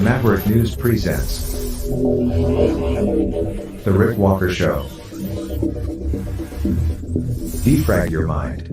Maverick News presents The Rick Walker Show. Defrag your mind.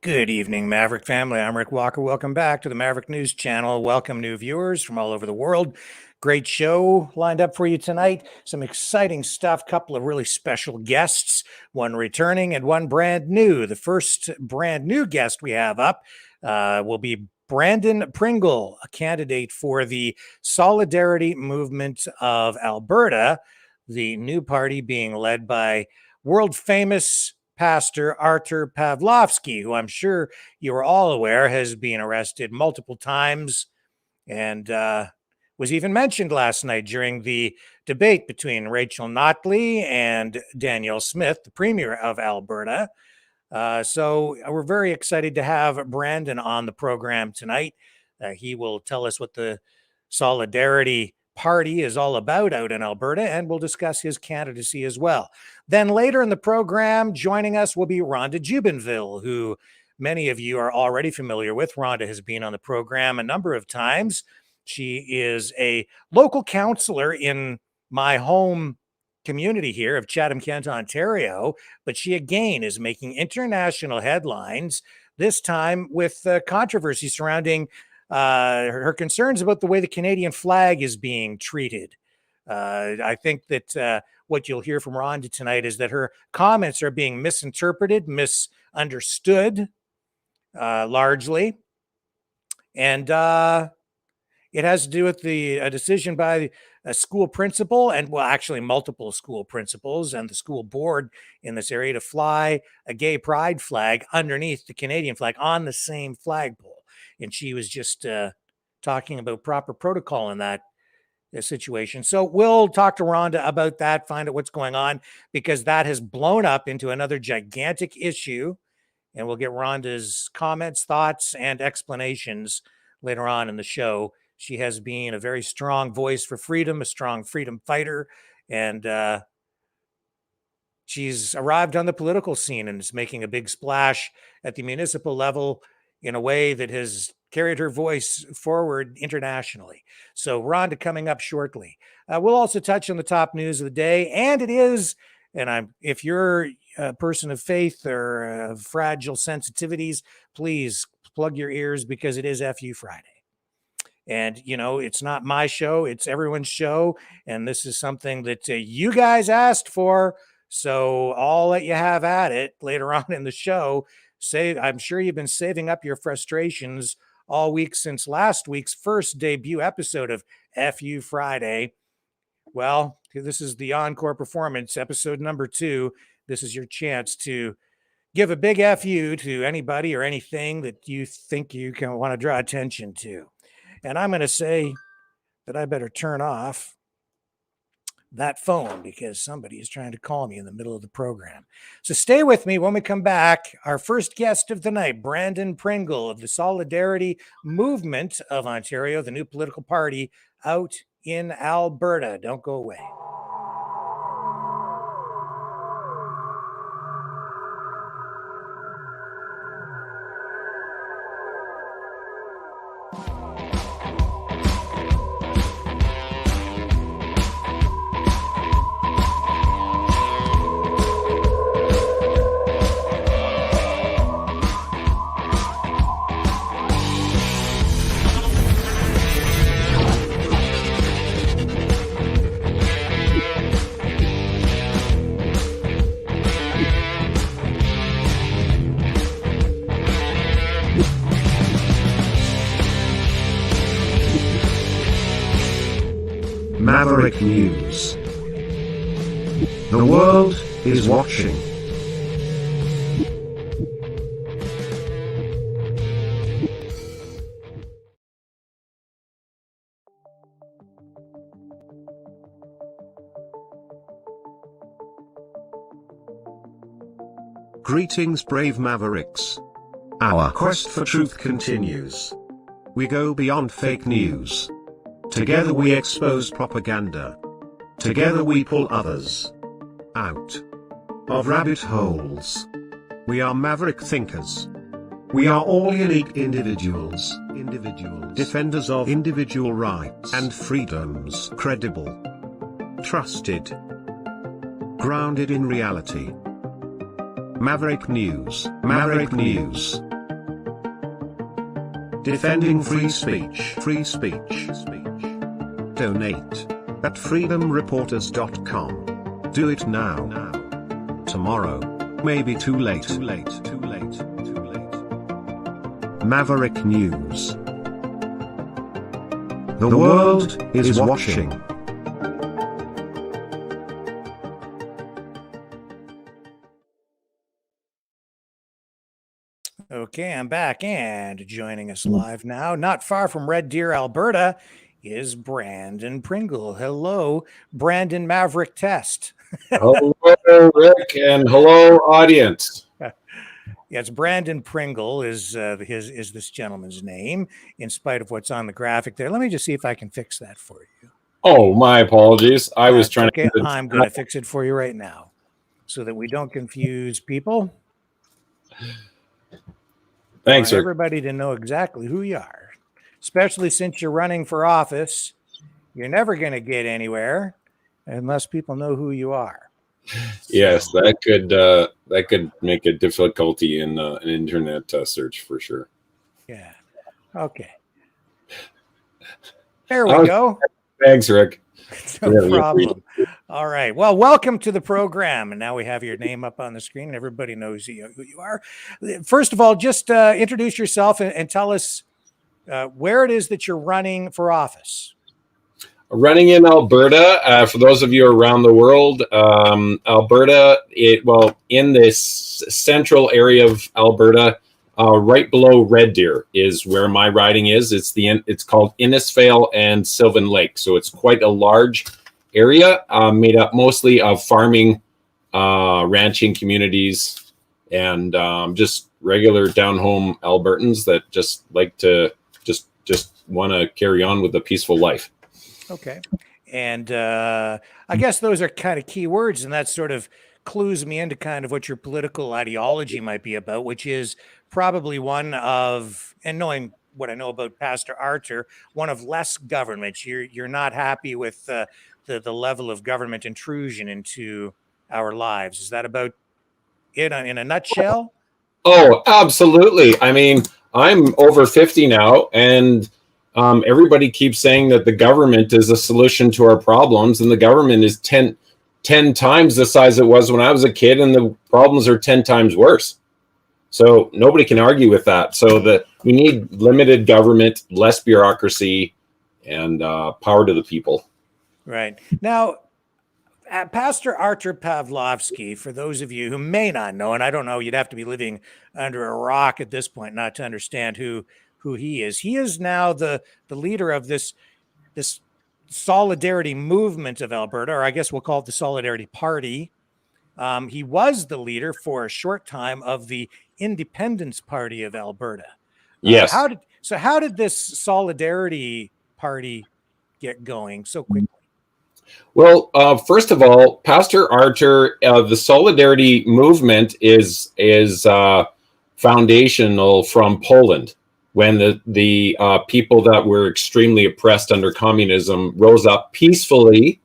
Good evening, Maverick family. I'm Rick Walker. Welcome back to the Maverick News Channel. Welcome new viewers from all over the world. Great show lined up for you tonight. Some exciting stuff. Couple of really special guests, one returning and one brand new. The first brand new guest we have up will be Brandon Pringle, a candidate for the Solidarity Movement of Alberta, the new party being led by world-famous Pastor Artur Pawlowskiś, who I'm sure you are all aware has been arrested multiple times and was even mentioned last night during the debate between Rachel Notley and Danielle Smith, the Premier of Alberta. So we're very excited to have Brandon on the program tonight. He will tell us what the Solidarity Party is all about out in Alberta, and we'll discuss his candidacy as well. Then later in the program, joining us will be Rhonda Jubenville, who many of you are already familiar with. Rhonda has been on the program a number of times. She is a local councillor in my home community here of Chatham-Kent, Ontario, but she again is making international headlines, this time with controversy surrounding her concerns about the way the Canadian flag is being treated. I think that what you'll hear from Rhonda tonight is that her comments are being misinterpreted, misunderstood, largely. And it has to do with a decision by a school principal and, well, actually multiple school principals and the school board in this area to fly a gay pride flag underneath the Canadian flag on the same flagpole. And she was just talking about proper protocol in that situation. So we'll talk to Rhonda about that, find out what's going on, because that has blown up into another gigantic issue. And we'll get Rhonda's comments, thoughts, and explanations later on in the show. She has been a very strong voice for freedom, a strong freedom fighter, and she's arrived on the political scene and is making a big splash at the municipal level in a way that has carried her voice forward internationally. So Rhonda coming up shortly. We'll also touch on the top news of the day, and it is, and if you're a person of faith or fragile sensitivities, please plug your ears because it is FU Friday. And, you know, it's not my show, it's everyone's show. And this is something that you guys asked for. So I'll let you have at it later on in the show. I'm sure you've been saving up your frustrations all week since last week's first debut episode of FU Friday. Well, this is the encore performance, episode number 2. This is your chance to give a big FU to anybody or anything that you think you can want to draw attention to. And I'm going to say that I better turn off that phone because somebody is trying to call me in the middle of the program. So stay with me when we come back. Our first guest of the night, Brandon Pringle of the Solidarity Movement of Ontario, the new political party out in Alberta. Don't go away. Maverick News. The world is watching. Greetings, brave Mavericks. Our quest for truth continues. We go beyond fake news. Together we expose propaganda. Together we pull others out. of rabbit holes. We are maverick thinkers. We are all unique individuals, defenders of individual rights and freedoms, credible, trusted, grounded in reality. Maverick News, Maverick News. Defending free speech, free speech. Donate at freedomreporters.com. Do it now. Tomorrow may be too late. Maverick News. The world is watching. Okay, I'm back, and joining us live now, not far from Red Deer, Alberta, is Brandon Pringle. Hello, Brandon Maverick Test. Hello, Rick, and hello, audience. Yes, Brandon Pringle is this gentleman's name, in spite of what's on the graphic there. Let me just see if I can fix that for you. Oh, my apologies. I was trying to. Okay, I'm going to fix it for you right now, so that we don't confuse people. Thanks, I want Rick. everybody to know exactly who you are, especially since you're running for office. You're never going to get anywhere unless people know who you are. Yes, that could make a difficulty in an internet search for sure. Yeah. Okay. There we go. Thanks, Rick. No problem. All right. Well, welcome to the program. And now we have your name up on the screen and everybody knows who you are. First of all, just introduce yourself and tell us where it is that you're running for office. Running in Alberta, for those of you around the world, Alberta, in this central area of Alberta, right below Red Deer is where my riding is. It's called Innisfail and Sylvan Lake. So it's quite a large area made up mostly of farming, ranching communities, and just regular down-home Albertans that just like to just want to carry on with a peaceful life. Okay. And I guess those are kind of key words, and that sort of clues me into kind of what your political ideology might be about, which is probably one of, and knowing what I know about Pastor Archer, one of less government. You're not happy with the level of government intrusion into our lives. Is that about it in a nutshell? Oh, absolutely. I mean, I'm over 50 now, and everybody keeps saying that the government is a solution to our problems, and the government is 10 times the size it was when I was a kid, and the problems are 10 times worse. So nobody can argue with that. So we need limited government, less bureaucracy, and power to the people. Right. Now, Pastor Archer Pawlowskiś, for those of you who may not know, and I don't know, you'd have to be living under a rock at this point not to understand who he is. He is now the leader of this solidarity movement of Alberta, or I guess we'll call it the Solidarity Party. He was the leader for a short time of the Independence Party of Alberta. Yes. How did this Solidarity Party get going so quickly? Well, first of all, Pastor Archer, the Solidarity movement is foundational from Poland, when the people that were extremely oppressed under communism rose up peacefully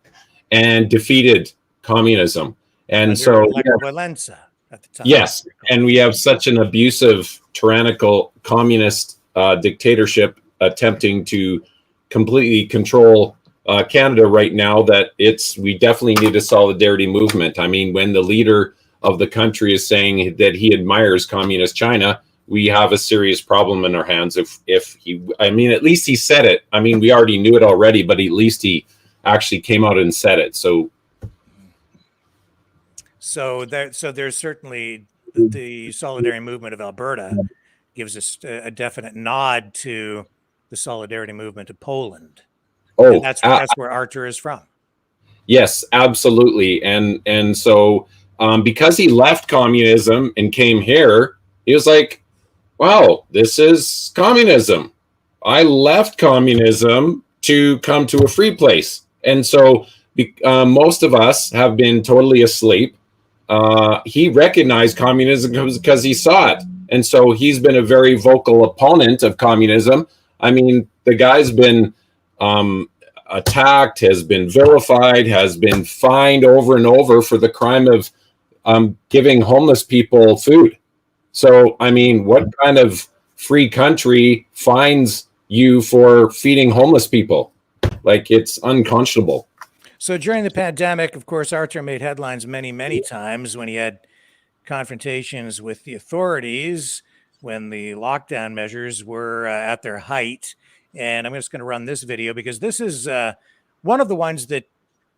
and defeated communism. And so, Walensa at the time. Yes, and we have such an abusive, tyrannical communist dictatorship attempting to completely control Canada right now that we definitely need a solidarity movement. I mean, when the leader of the country is saying that he admires communist China, we have a serious problem in our hands. At least he said it. I mean, we already knew it already, but at least he actually came out and said it. So there's certainly the Solidarity Movement of Alberta gives us a definite nod to the Solidarity Movement of Poland. Oh, and that's where Archer is from. Yes, absolutely. And so because he left communism and came here, he was like, wow, this is communism. I left communism to come to a free place. And so most of us have been totally asleep he recognized communism because he saw it. And so he's been a very vocal opponent of communism. I mean, the guy's been attacked, has been vilified, has been fined over and over for the crime of giving homeless people food. So, I mean, what kind of free country fines you for feeding homeless people? Like, it's unconscionable. So during the pandemic, of course, Arthur made headlines many times when he had confrontations with the authorities when the lockdown measures were at their height. And I'm just going to run this video because this is one of the ones that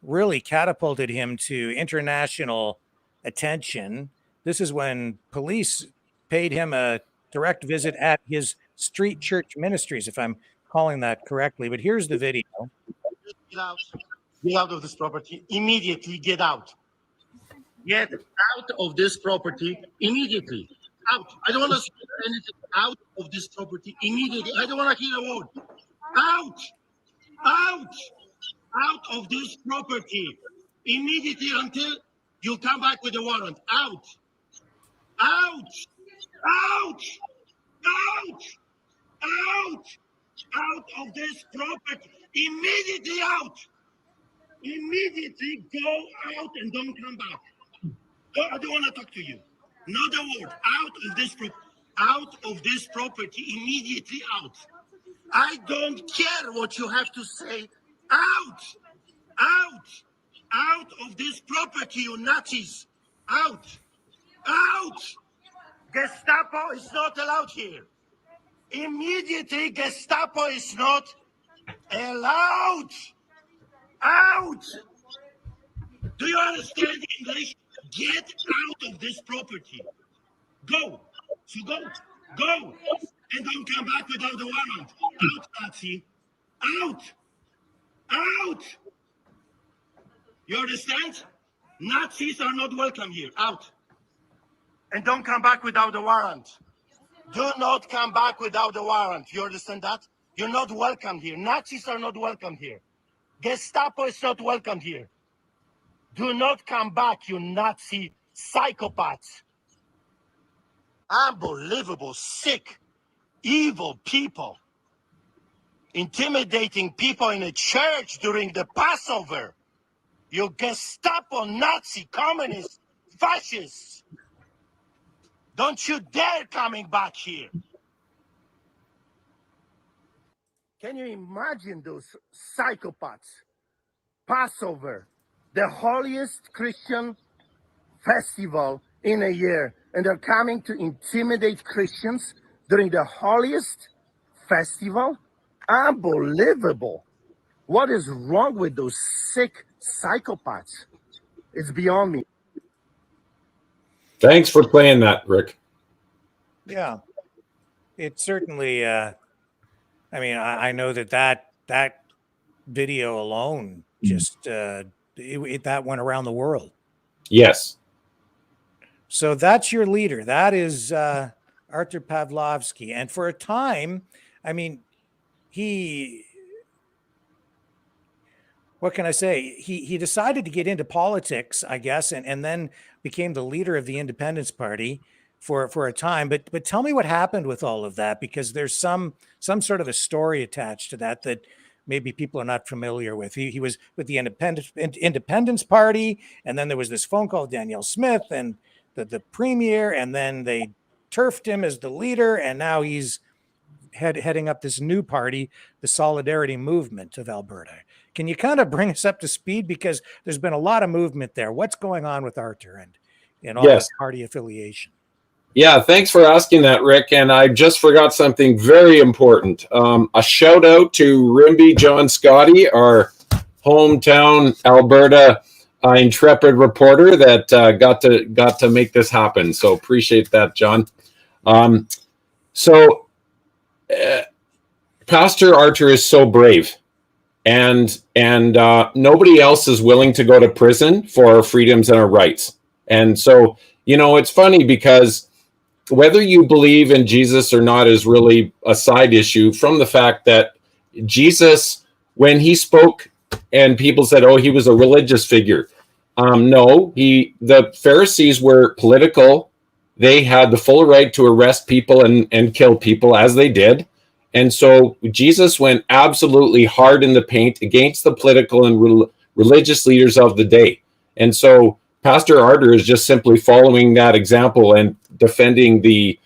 really catapulted him to international attention. This is when police paid him a direct visit at his street church ministries, if I'm calling that correctly. But here's the video. Get out of this property immediately. Get out. Get out of this property immediately. Out. I don't want to see anything. Out of this property immediately. I don't want to hear a word. Out. Out. Out of this property immediately until you come back with a warrant. Out. Out. Out. Out. Out. Out of this property immediately. Out. Immediately go out and don't come back. I don't want to talk to you. Not a word. Out of this property immediately. Out. I don't care what you have to say. Out. Out. Out of this property, you Nazis. Out. Out. Gestapo is not allowed here. Immediately, Gestapo is not allowed. Out! Do you understand English? Get out of this property. Go. So go. Go. And don't come back without the warrant. Out, Nazi. Out. Out. You understand? Nazis are not welcome here. Out. And don't come back without the warrant. Do not come back without the warrant. You understand that? You're not welcome here. Nazis are not welcome here. Gestapo is not welcome here. Do not come back, you Nazi psychopaths. Unbelievable, sick, evil people. Intimidating people in a church during the Passover. You Gestapo, Nazi, communist, fascists. Don't you dare coming back here. Can you imagine those psychopaths? Passover, the holiest Christian festival in a year, and they're coming to intimidate Christians during the holiest festival? Unbelievable. What is wrong with those sick psychopaths? It's beyond me. Thanks for playing that, Rick. Yeah, it certainly... I mean, I know that video alone just that went around the world. Yes. So that's your leader. That is Arthur Pawlowskiś. And for a time, I mean, what can I say? He decided to get into politics, I guess, and then became the leader of the Independence Party for a time. But tell me what happened with all of that, because there's some sort of a story attached to that maybe people are not familiar with. He was with the Independence Party, and then there was this phone call with Danielle Smith and the premier, and then they turfed him as the leader, and now he's heading up this new party, the Solidarity Movement of Alberta. Can you kind of bring us up to speed, because there's been a lot of movement there? What's going on with Arthur and all this party affiliation? Yeah, thanks for asking that, Rick. And I just forgot something very important. A shout out to Rimby John Scotty, our hometown Alberta intrepid reporter that got to make this happen. So appreciate that, John. Pastor Arthur is so brave, and nobody else is willing to go to prison for our freedoms and our rights. And so, it's funny because whether you believe in Jesus or not is really a side issue, from the fact that Jesus, when he spoke and people said, oh, he was a religious figure, No, the Pharisees were political. They had the full right to arrest people and kill people, as they did. And so Jesus went absolutely hard in the paint against the political and religious leaders of the day. And so Pastor Arter is just simply following that example and defending the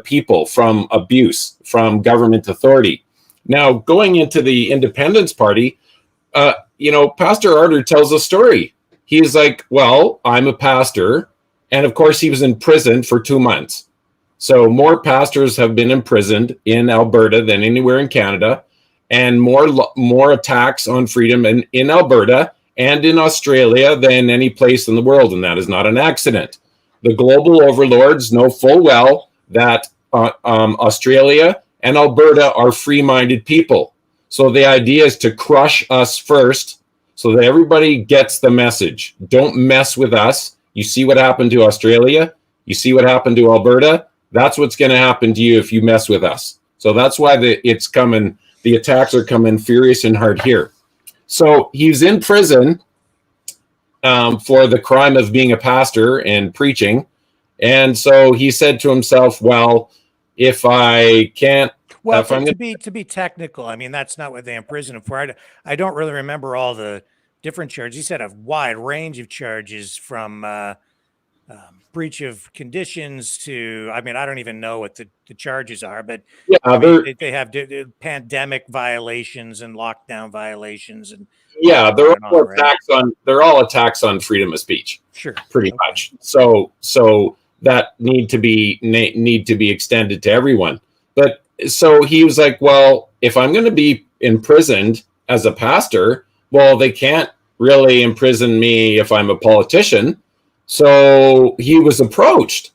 people from abuse, from government authority. Now, going into the Independence Party, Pastor Arter tells a story. He's like, well, I'm a pastor. And of course, he was in prison for 2 months. So more pastors have been imprisoned in Alberta than anywhere in Canada, and more attacks on freedom in Alberta and in Australia than any place in the world. And that is not an accident. The global overlords know full well that Australia and Alberta are free-minded people. So the idea is to crush us first so that everybody gets the message. Don't mess with us. You see what happened to Australia? You see what happened to Alberta? That's what's going to happen to you if you mess with us. So that's why the attacks are coming furious and hard here. So he's in prison for the crime of being a pastor and preaching. And so he said to himself, well, if I can't... Well, to be technical, I mean, that's not what they imprisoned him for. I don't really remember all the different charges. He said a wide range of charges from breach of conditions to, I mean, I don't even know what the charges are, but yeah, I mean, they have pandemic violations and lockdown violations. And yeah, they're all attacks on freedom of speech. Sure. Pretty much. So that need to be extended to everyone. But so he was like, well, if I'm going to be imprisoned as a pastor, well, they can't really imprison me if I'm a politician. So he was approached.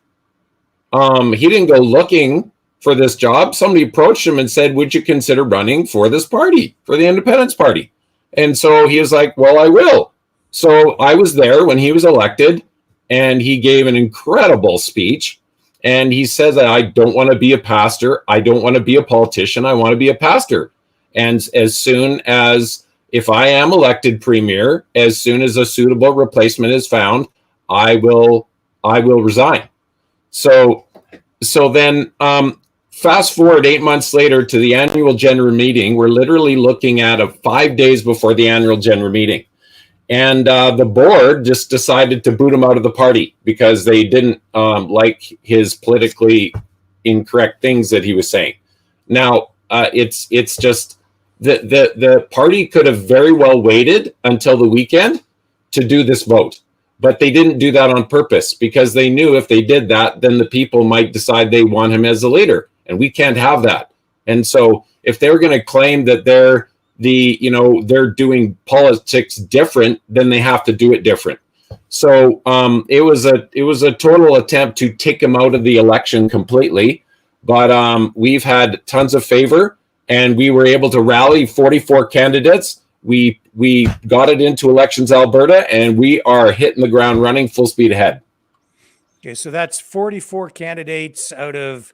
He didn't go looking for this job. Somebody approached him and said, would you consider running for this party, for the Independence Party? And so he was like, well, I will. So I was there when he was elected, and he gave an incredible speech. And he says that I don't want to be a pastor. I don't want to be a politician. I want to be a pastor. And as soon as, if I am elected premier, as soon as a suitable replacement is found, I will resign. So then fast forward 8 months later to the annual general meeting. We're literally looking at 5 days before the annual general meeting. And the board just decided to boot him out of the party because they didn't like his politically incorrect things that he was saying. Now, it's just the party could have very well waited until the weekend to do this vote. But they didn't do that on purpose because they knew if they did that, then the people might decide they want him as a leader. And we can't have that. And so if they're going to claim that they're doing politics different, then they have to do it different. So it was a total attempt to take him out of the election completely. But we've had tons of favor, and we were able to rally 44 candidates. We got it into Elections Alberta, and we are hitting the ground running full speed ahead. Okay, so that's 44 candidates out of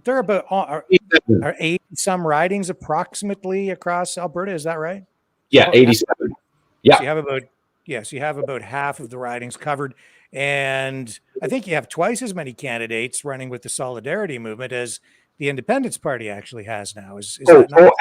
there are 80 some ridings approximately across Alberta. Is that right? Yeah, 87. Yeah. So you have about half of the ridings covered, and I think you have twice as many candidates running with the Solidarity Movement as the Independence Party actually has now. Is that not?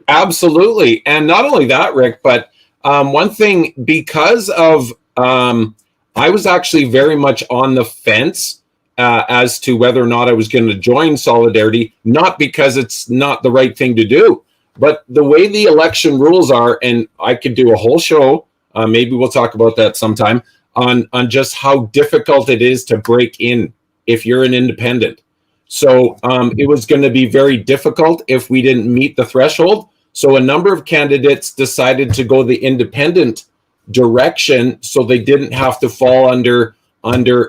Absolutely. And not only that, Rick, but one thing, because of I was actually very much on the fence as to whether or not I was going to join Solidarity, not because it's not the right thing to do, but the way the election rules are, and I could do a whole show, maybe we'll talk about that sometime, on just how difficult it is to break in if you're an independent. So it was going to be very difficult if we didn't meet the threshold. So a number of candidates decided to go the independent direction so they didn't have to fall under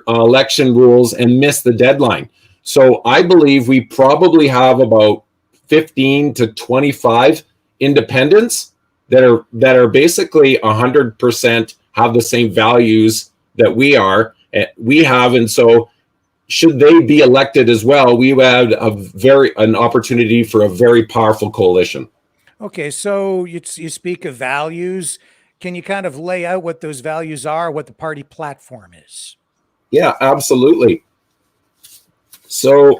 election rules and miss the deadline. So I believe we probably have about 15 to 25 independents that are basically 100% have the same values that we have. And so should they be elected as well, we had an opportunity for a very powerful coalition. Okay, so you speak of values. can you kind of lay out what those values are, what the party platform is? Yeah, absolutely. So,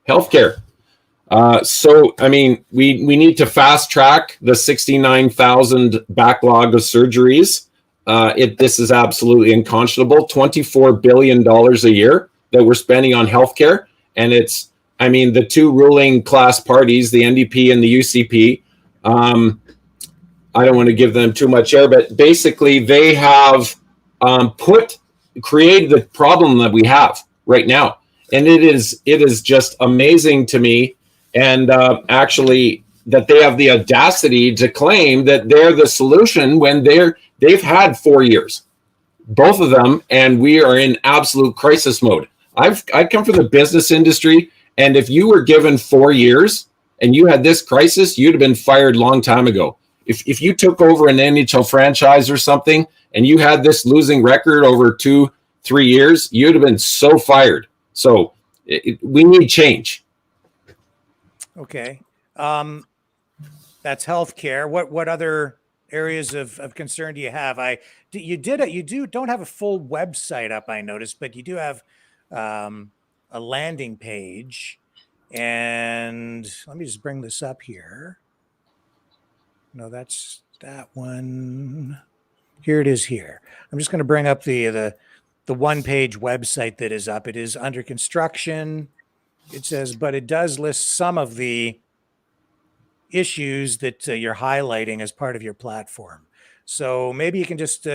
healthcare. So, I mean, we need to fast track the 69,000 backlog of surgeries. This is absolutely unconscionable. $24 billion a year that we're spending on healthcare. And it's, I mean, the two ruling class parties, the NDP and the UCP, I don't want to give them too much air, but basically they have created the problem that we have right now. And it is just amazing to me, and actually that they have the audacity to claim that they're the solution when they've had 4 years, both of them, and we are in absolute crisis mode. I come from the business industry, and if you were given 4 years and you had this crisis, you'd have been fired long time ago. If you took over an NHL franchise or something and you had this losing record over 2-3 years, you'd have been so fired. So we need change. Okay. That's healthcare. What other areas of concern do you have? You don't have a full website up, I noticed, but you do have a landing page. And let me just bring this up here. No, that's that one. Here it is here. I'm just going to bring up the one-page website that is up. It is under construction. It says, but it does list some of the issues that you're highlighting as part of your platform. So maybe you can just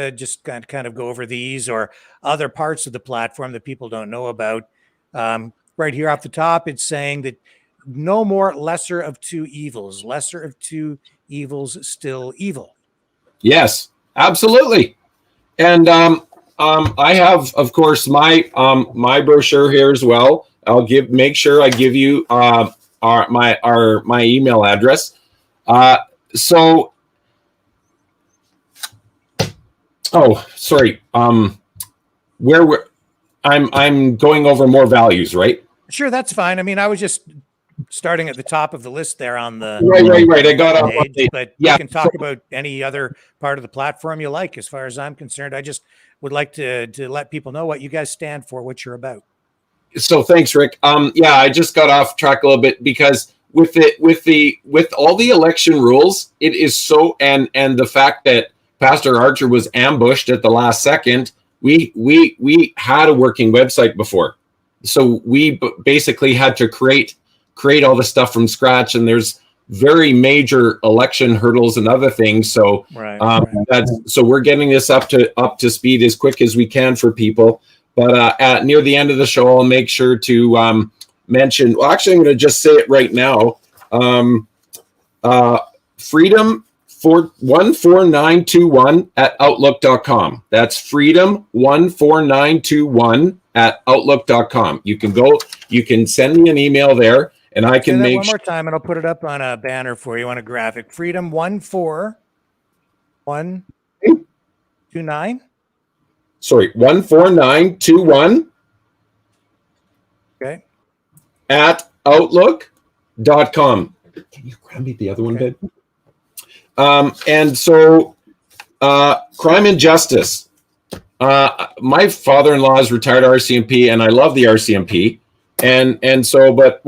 kind of go over these or other parts of the platform that people don't know about. Right here off the top, it's saying that no more lesser of two evils. Lesser of two evils, still evil. Yes, absolutely. And I have, of course, my brochure here as well. Make sure I give you my email address. Sorry. I'm going over more values, right? Sure, that's fine. I mean, I was just starting at the top of the list there on the right. I got off, but yeah. You can talk about any other part of the platform you like. As far as I'm concerned, I just would like to let people know what you guys stand for, what you're about. So thanks, Rick. I just got off track a little bit because with all the election rules, it is so and the fact that Pastor Archer was ambushed at the last second. We had a working website before, so we basically had to create all the stuff from scratch, and there's very major election hurdles and other things. So so we're getting this up to speed as quick as we can for people. But near the end of the show, I'll make sure to mention. Well, actually, I'm going to just say it right now. Freedom 14921 at outlook.com. That's freedom 14921 at outlook.com. You can send me an email there, and I can make one more time, and I'll put it up on a banner for you on a graphic. Freedom 14929. Sorry, 14921. Okay. At outlook.com. Can you grab me the other one, babe? And so, crime and justice. My father-in-law is retired RCMP, and I love the RCMP. And so, but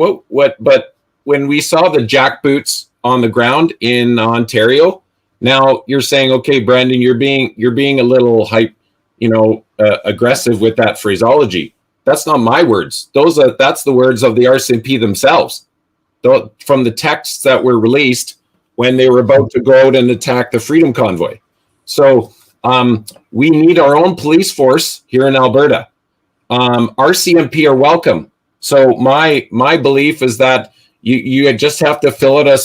when we saw the jackboots on the ground in Ontario, now you're saying, okay, Brandon, you're being a little hype, aggressive with that phraseology. That's not my words. That's the words of the RCMP themselves, from the texts that were released when they were about to go out and attack the Freedom Convoy. So we need our own police force here in Alberta. RCMP are welcome. So my belief is that you just have to fill out a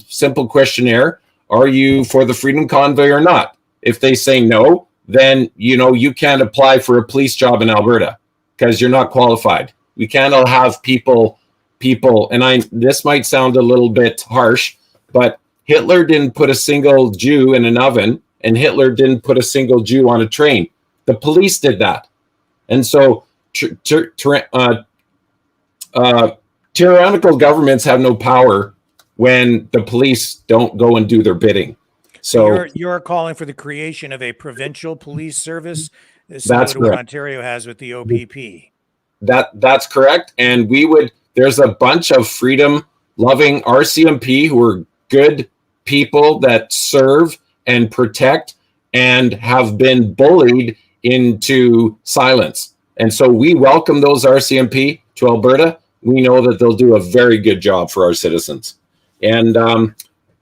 simple questionnaire. Are you for the Freedom Convoy or not? If they say no, then you can't apply for a police job in Alberta because you're not qualified. We can't all have people, and this might sound a little bit harsh, but Hitler didn't put a single Jew in an oven, and Hitler didn't put a single Jew on a train. The police did that. And so tyrannical governments have no power when the police don't go and do their bidding. So you're calling for the creation of a provincial police service, similar that's to what correct. Ontario has with the OPP. That's correct. And there's a bunch of freedom loving RCMP who are good people that serve and protect and have been bullied into silence. And so we welcome those RCMP to Alberta. We know that they'll do a very good job for our citizens. And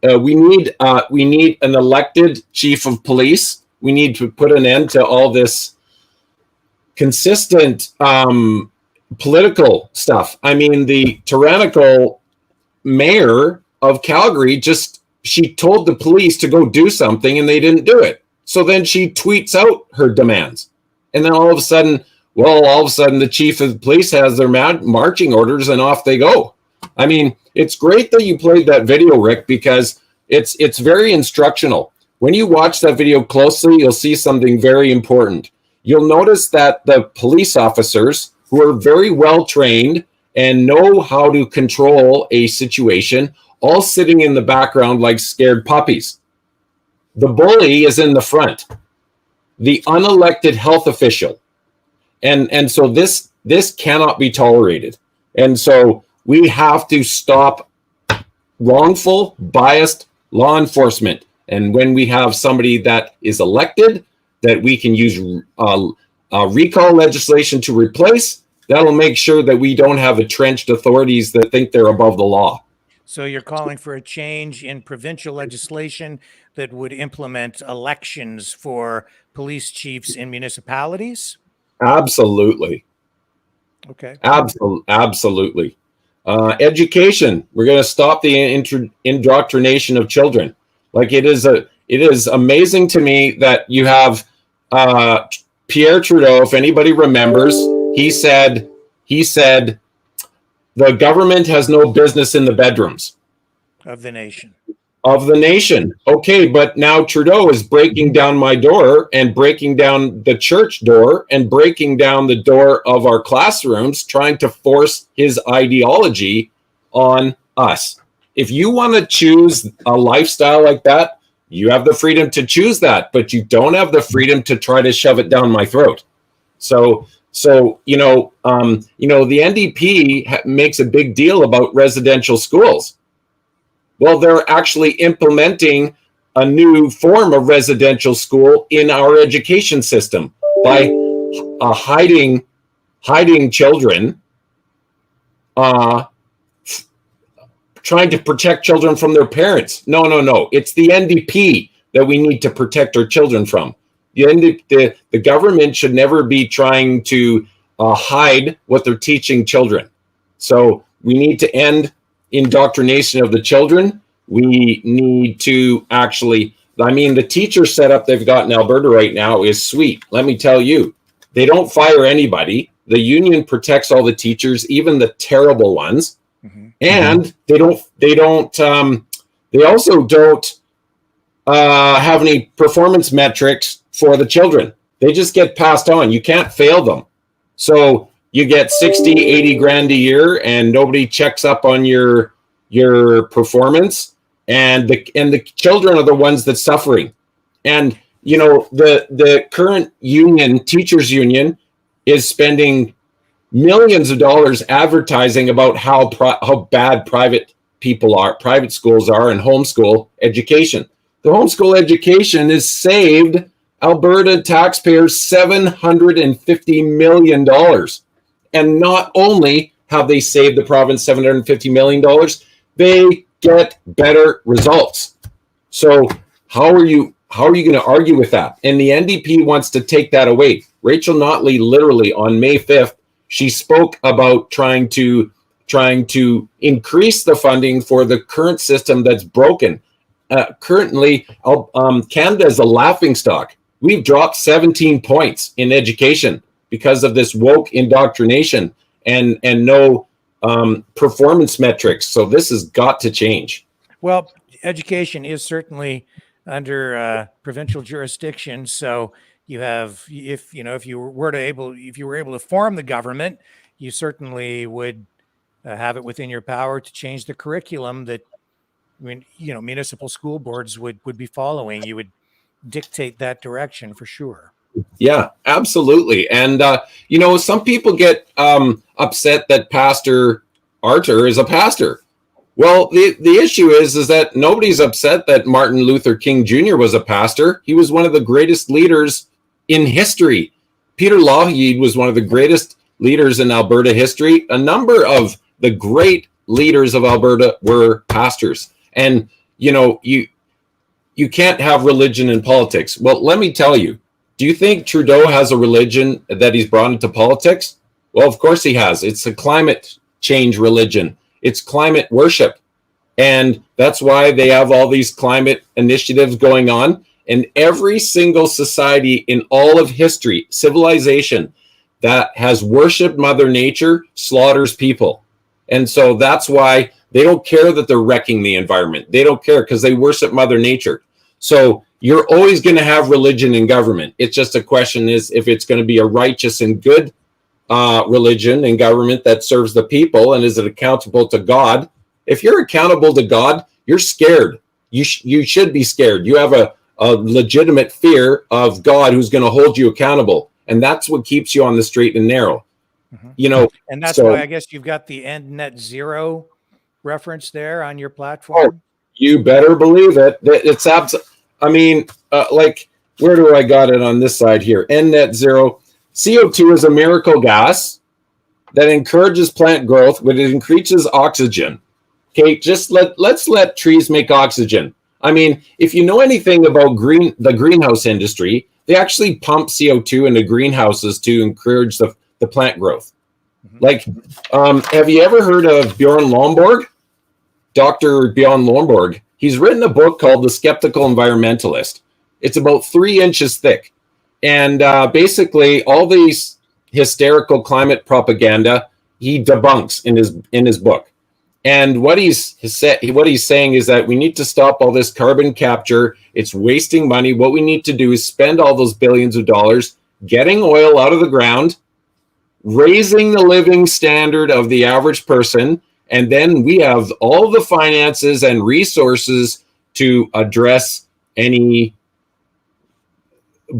we need an elected chief of police. We need to put an end to all this consistent political stuff. I mean, the tyrannical mayor of Calgary she told the police to go do something and they didn't do it. So then she tweets out her demands. And then all of a sudden the chief of police has their marching orders and off they go. I mean, it's great that you played that video, Rick, because it's very instructional. When you watch that video closely, you'll see something very important. You'll notice that the police officers, who are very well trained and know how to control a situation, all sitting in the background like scared puppies. The bully is in the front, the unelected health official. And so this cannot be tolerated. And so we have to stop wrongful, biased law enforcement. And when we have somebody that is elected, that we can use recall legislation to replace, that'll make sure that we don't have entrenched authorities that think they're above the law. So you're calling for a change in provincial legislation that would implement elections for police chiefs in municipalities? Absolutely. Okay. Absolutely. Education. We're going to stop the indoctrination of children. Like it is amazing to me that you have Pierre Trudeau, if anybody remembers, he said the government has no business in the bedrooms of the nation. Okay, but now Trudeau is breaking down my door and breaking down the church door and breaking down the door of our classrooms, trying to force his ideology on us. If you want to choose a lifestyle like that, you have the freedom to choose that, but you don't have the freedom to try to shove it down my throat. So the NDP makes a big deal about residential schools. Well, they're actually implementing a new form of residential school in our education system by hiding children, trying to protect children from their parents. No. It's the NDP that we need to protect our children from. The government should never be trying to hide what they're teaching children. So we need to end indoctrination of the children. We need to the teacher setup they've got in Alberta right now is sweet. Let me tell you, they don't fire anybody. The union protects all the teachers, even the terrible ones. Mm-hmm. And they also don't have any performance metrics for the children. They just get passed on. You can't fail them. So you get 60, 80 grand a year and nobody checks up on your performance. And the children are the ones that's suffering. And, the current union, teachers union, is spending millions of dollars advertising about how bad private schools are and homeschool education. The homeschool education has saved Alberta taxpayers $750 million. And not only have they saved the province $750 million, they get better results. So how are you going to argue with that? And the NDP wants to take that away. Rachel Notley, literally on May 5th, she spoke about trying to increase the funding for the current system that's broken. Currently, Canada is a laughingstock. We've dropped 17 points in education because of this woke indoctrination and no performance metrics. So this has got to change. Well, education is certainly under provincial jurisdiction. So you have, if you were able to form the government, you certainly would have it within your power to change the curriculum that mean, municipal school boards would be following. You would dictate that direction for sure. Yeah, absolutely. And, some people get upset that Pastor Arthur is a pastor. Well, the issue is that nobody's upset that Martin Luther King Jr. was a pastor. He was one of the greatest leaders in history. Peter Lougheed was one of the greatest leaders in Alberta history. A number of the great leaders of Alberta were pastors. And, you can't have religion in politics. Well, let me tell you, do you think Trudeau has a religion that he's brought into politics? Well, of course he has. It's a climate change religion. It's climate worship. And that's why they have all these climate initiatives going on. And every single society in all of history, civilization, that has worshiped Mother Nature slaughters people. And so that's why they don't care that they're wrecking the environment. They don't care because they worship Mother Nature. So you're always going to have religion in government. It's just a question is if it's going to be a righteous and good religion and government that serves the people, and is it accountable to God? If you're accountable to God, you're scared. You should be scared. You have a legitimate fear of God who's going to hold you accountable. And that's what keeps you on the straight and narrow. Mm-hmm. And that's why I guess you've got the end net zero reference there on your platform. Oh, you better believe it. It's where do I got it on this side here? End net zero. CO2 is a miracle gas that encourages plant growth, but it increases oxygen. Okay, let's let trees make oxygen. I mean, if you know anything about the greenhouse industry, they actually pump CO2 into greenhouses to encourage the plant growth. Mm-hmm. Have you ever heard of Bjorn Lomborg? Dr. Bjorn Lomborg. He's written a book called The Skeptical Environmentalist. It's about 3 inches thick. And basically all these hysterical climate propaganda, he debunks in his book. And what he's saying is that we need to stop all this carbon capture. It's wasting money. What we need to do is spend all those billions of dollars getting oil out of the ground, raising the living standard of the average person, and then we have all the finances and resources to address any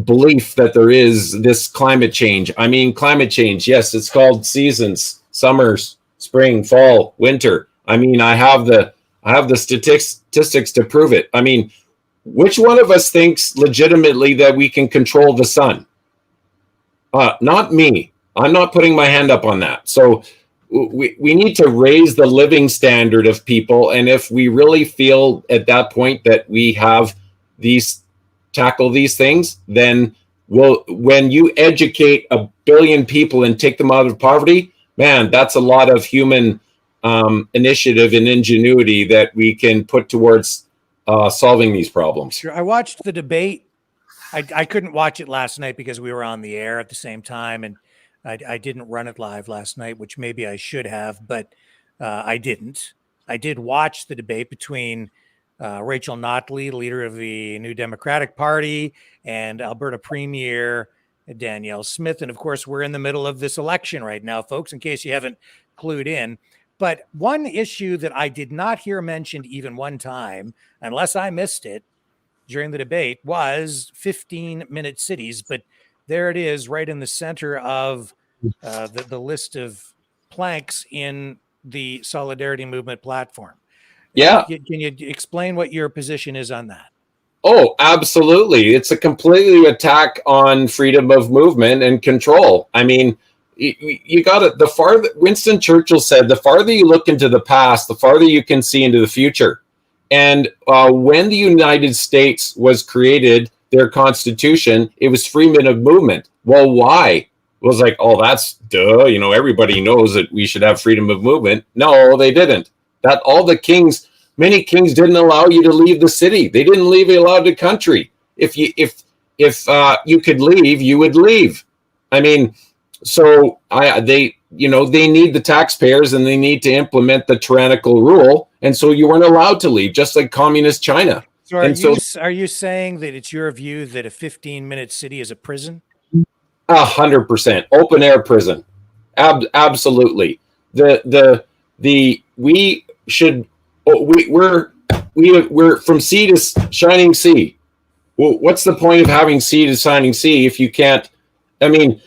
belief that there is this climate change. I mean, climate change, yes, it's called seasons, summers, spring, fall, winter. I mean, I have the statistics to prove it. I mean, which one of us thinks legitimately that we can control the sun? Not me. I'm not putting my hand up on that. So we need to raise the living standard of people. And if we really feel at that point that we have tackle these things, then when you educate 1 billion people and take them out of poverty, man, that's a lot of human initiative and ingenuity that we can put towards solving these problems. Sure. I watched the debate. I couldn't watch it last night because we were on the air at the same time, and I didn't run it live last night, which maybe I should have, but I didn't. I did watch the debate between Rachel Notley, leader of the New Democratic Party, and Alberta Premier Danielle Smith. And of course, we're in the middle of this election right now, folks, in case you haven't clued in. But one issue that I did not hear mentioned even one time, unless I missed it during the debate, was 15-minute cities. But there it is right in the center of the list of planks in the Solidarity Movement platform. Yeah. Can you explain what your position is on that? Oh, absolutely. It's a completely attack on freedom of movement and control. I mean, you got it. Winston Churchill said, the farther you look into the past, the farther you can see into the future. And when the United States was created, their constitution, it was freedom of movement. Well, why? It was like, oh, that's duh. Everybody knows that we should have freedom of movement. No, they didn't. That many kings didn't allow you to leave the city. They didn't leave you allowed the country. If you could leave, you would leave. I mean, so they need the taxpayers and they need to implement the tyrannical rule. And so you weren't allowed to leave, just like communist China. So are you saying that it's your view that a 15-minute city is a prison? 100% open air prison. Absolutely. We're we're from sea to shining sea. Well, what's the point of having sea to shining sea if you can't? I mean,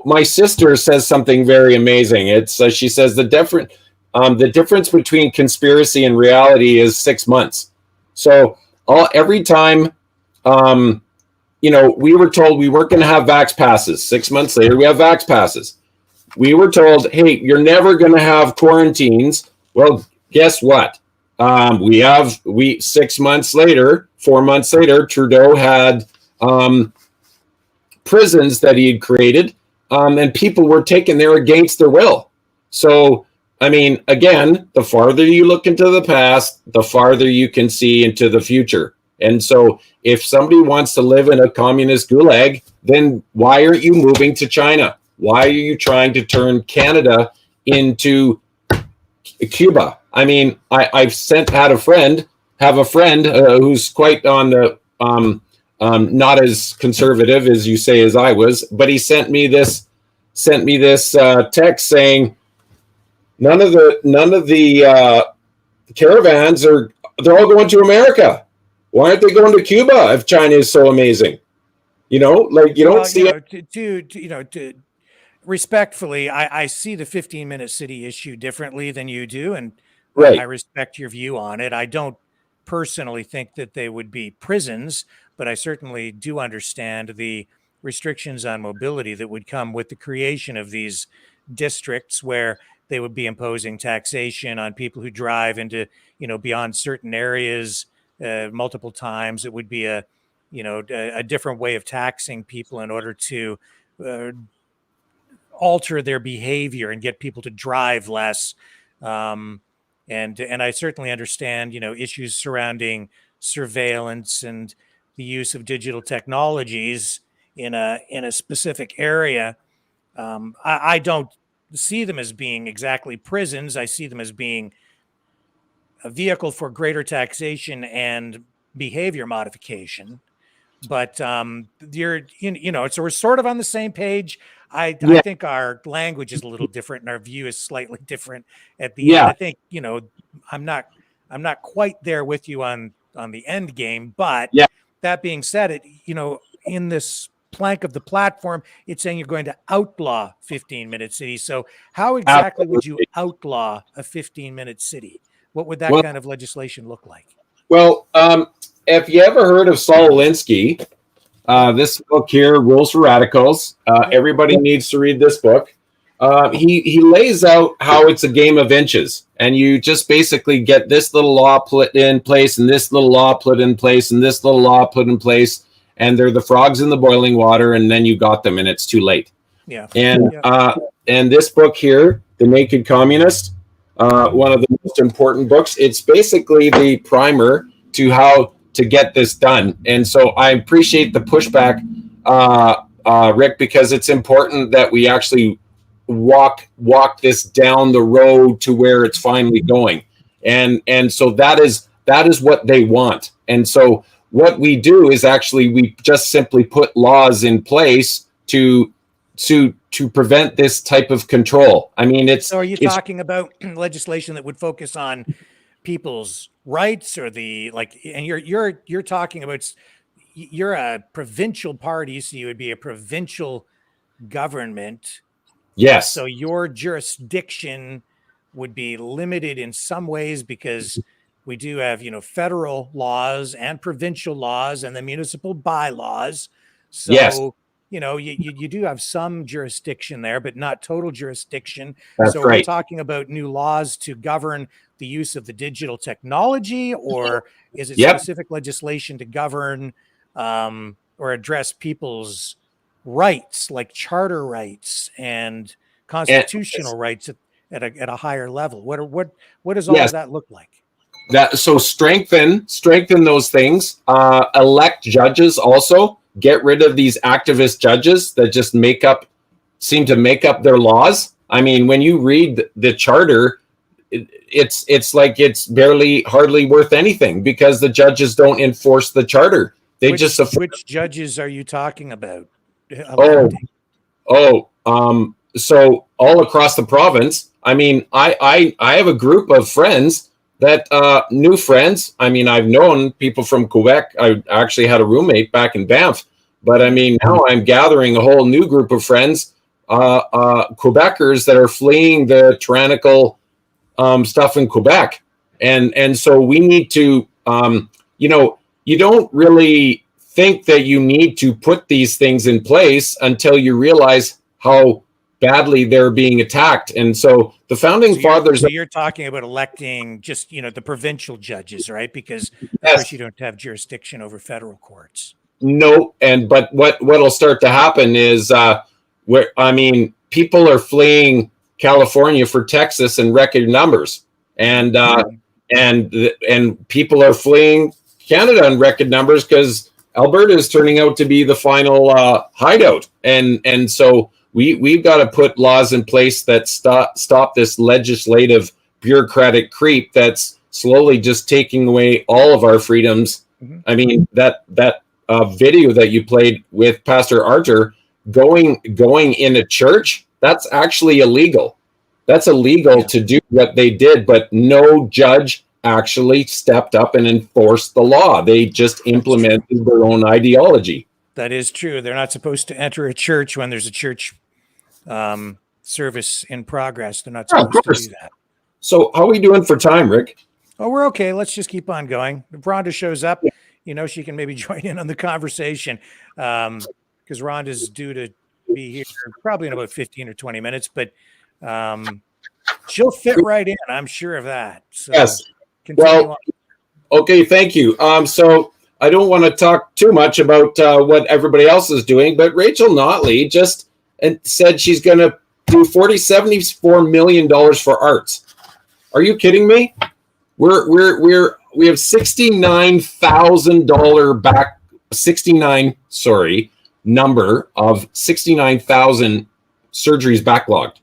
my sister says something very amazing. It's she says the difference between conspiracy and reality is 6 months. So every time, we were told we weren't going to have vax passes. 6 months later, we have vax passes. We were told, hey, you're never going to have quarantines. Well, guess what? 6 months later, 4 months later, Trudeau had prisons that he had created, and people were taken there against their will. So, I mean, again, the farther you look into the past, the farther you can see into the future. And so if somebody wants to live in a communist gulag, then why aren't you moving to China? Why are you trying to turn Canada into Cuba? I mean, I've had a friend who's quite on the not as conservative as you say as I was, but he sent me this text saying none of the caravans they're all going to America. Why aren't they going to Cuba if China is so amazing? Don't see it. Respectfully, I see the 15-minute city issue differently than you do, and right. I respect your view on it. I don't personally think that they would be prisons, but I certainly do understand the restrictions on mobility that would come with the creation of these districts where they would be imposing taxation on people who drive into, beyond certain areas multiple times. It would be a different way of taxing people in order to alter their behavior and get people to drive less. And I certainly understand, issues surrounding surveillance and the use of digital technologies in a specific area. I don't see them as being exactly prisons. I see them as being a vehicle for greater taxation and behavior modification. But so we're sort of on the same page. I think our language is a little different and our view is slightly different at the end. I think, I'm not quite there with you on the end game, but that being said, in this plank of the platform, it's saying you're going to outlaw 15-minute cities. So how exactly would you outlaw a 15-minute city? What would that kind of legislation look like? Well, if you ever heard of Saul Alinsky, this book here, Rules for Radicals, everybody needs to read this book. He lays out how it's a game of inches, and you just basically get this little law put in place, and this little law put in place, and this little law put in place, and they're the frogs in the boiling water, and then you got them, and it's too late. Yeah. And this book here, The Naked Communist, one of the most important books. It's basically the primer to how to get this done. And so I appreciate the pushback, Rick, because it's important that we actually walk this down the road to where it's finally going. And so that is what they want. And so what we do is actually we just simply put laws in place to prevent this type of control. I mean, So are you talking about legislation that would focus on people's rights or and you're talking about, you're a provincial party, so you would be a provincial government. Yes. So your jurisdiction would be limited in some ways because we do have, federal laws and provincial laws and the municipal bylaws. So, yes. You do have some jurisdiction there, but not total jurisdiction. That's so right. We're talking about new laws to govern the use of the digital technology, or is it specific legislation to govern or address people's rights, like charter rights and constitutional rights at a higher level? What does all of that look like? So strengthen those things. Elect judges also. Get rid of these activist judges that just seem to make up their laws. I mean, when you read the charter, it's like it's hardly worth anything because the judges don't enforce the charter. Which judges are you talking about? So all across the province. I mean, I have a group of friends that new friends. I mean, I've known people from Quebec. I actually had a roommate back in Banff, but I mean, now I'm gathering a whole new group of friends, Quebecers that are fleeing the tyrannical stuff in Quebec, and so we need to, you don't really think that you need to put these things in place until you realize how badly they're being attacked. And so the founding fathers. So you're talking about electing just, the provincial judges, right? Because of Yes. course you don't have jurisdiction over federal courts. No, but what'll start to happen is people are fleeing California for Texas in record numbers, and people are fleeing Canada in record numbers because Alberta is turning out to be the final hideout, and so we've got to put laws in place that stop this legislative bureaucratic creep that's slowly just taking away all of our freedoms. Mm-hmm. I mean, that video that you played with Pastor Archer going in a church, that's actually illegal. That's illegal to do what they did, but no judge actually stepped up and enforced the law. They just implemented their own ideology. That is true. They're not supposed to enter a church when there's a church service in progress. They're not supposed to do that. So how are we doing for time, Rick? Oh, we're okay. Let's just keep on going. If Rhonda shows up, she can maybe join in on the conversation, because Rhonda's due to be here probably in about 15 or 20 minutes, but she'll fit right in. I'm sure of that. So yes. Well, okay. Thank you. So I don't want to talk too much about what everybody else is doing, but Rachel Notley just said she's going to do $74 million for arts. Are you kidding me? We have number of 69,000 surgeries backlogged,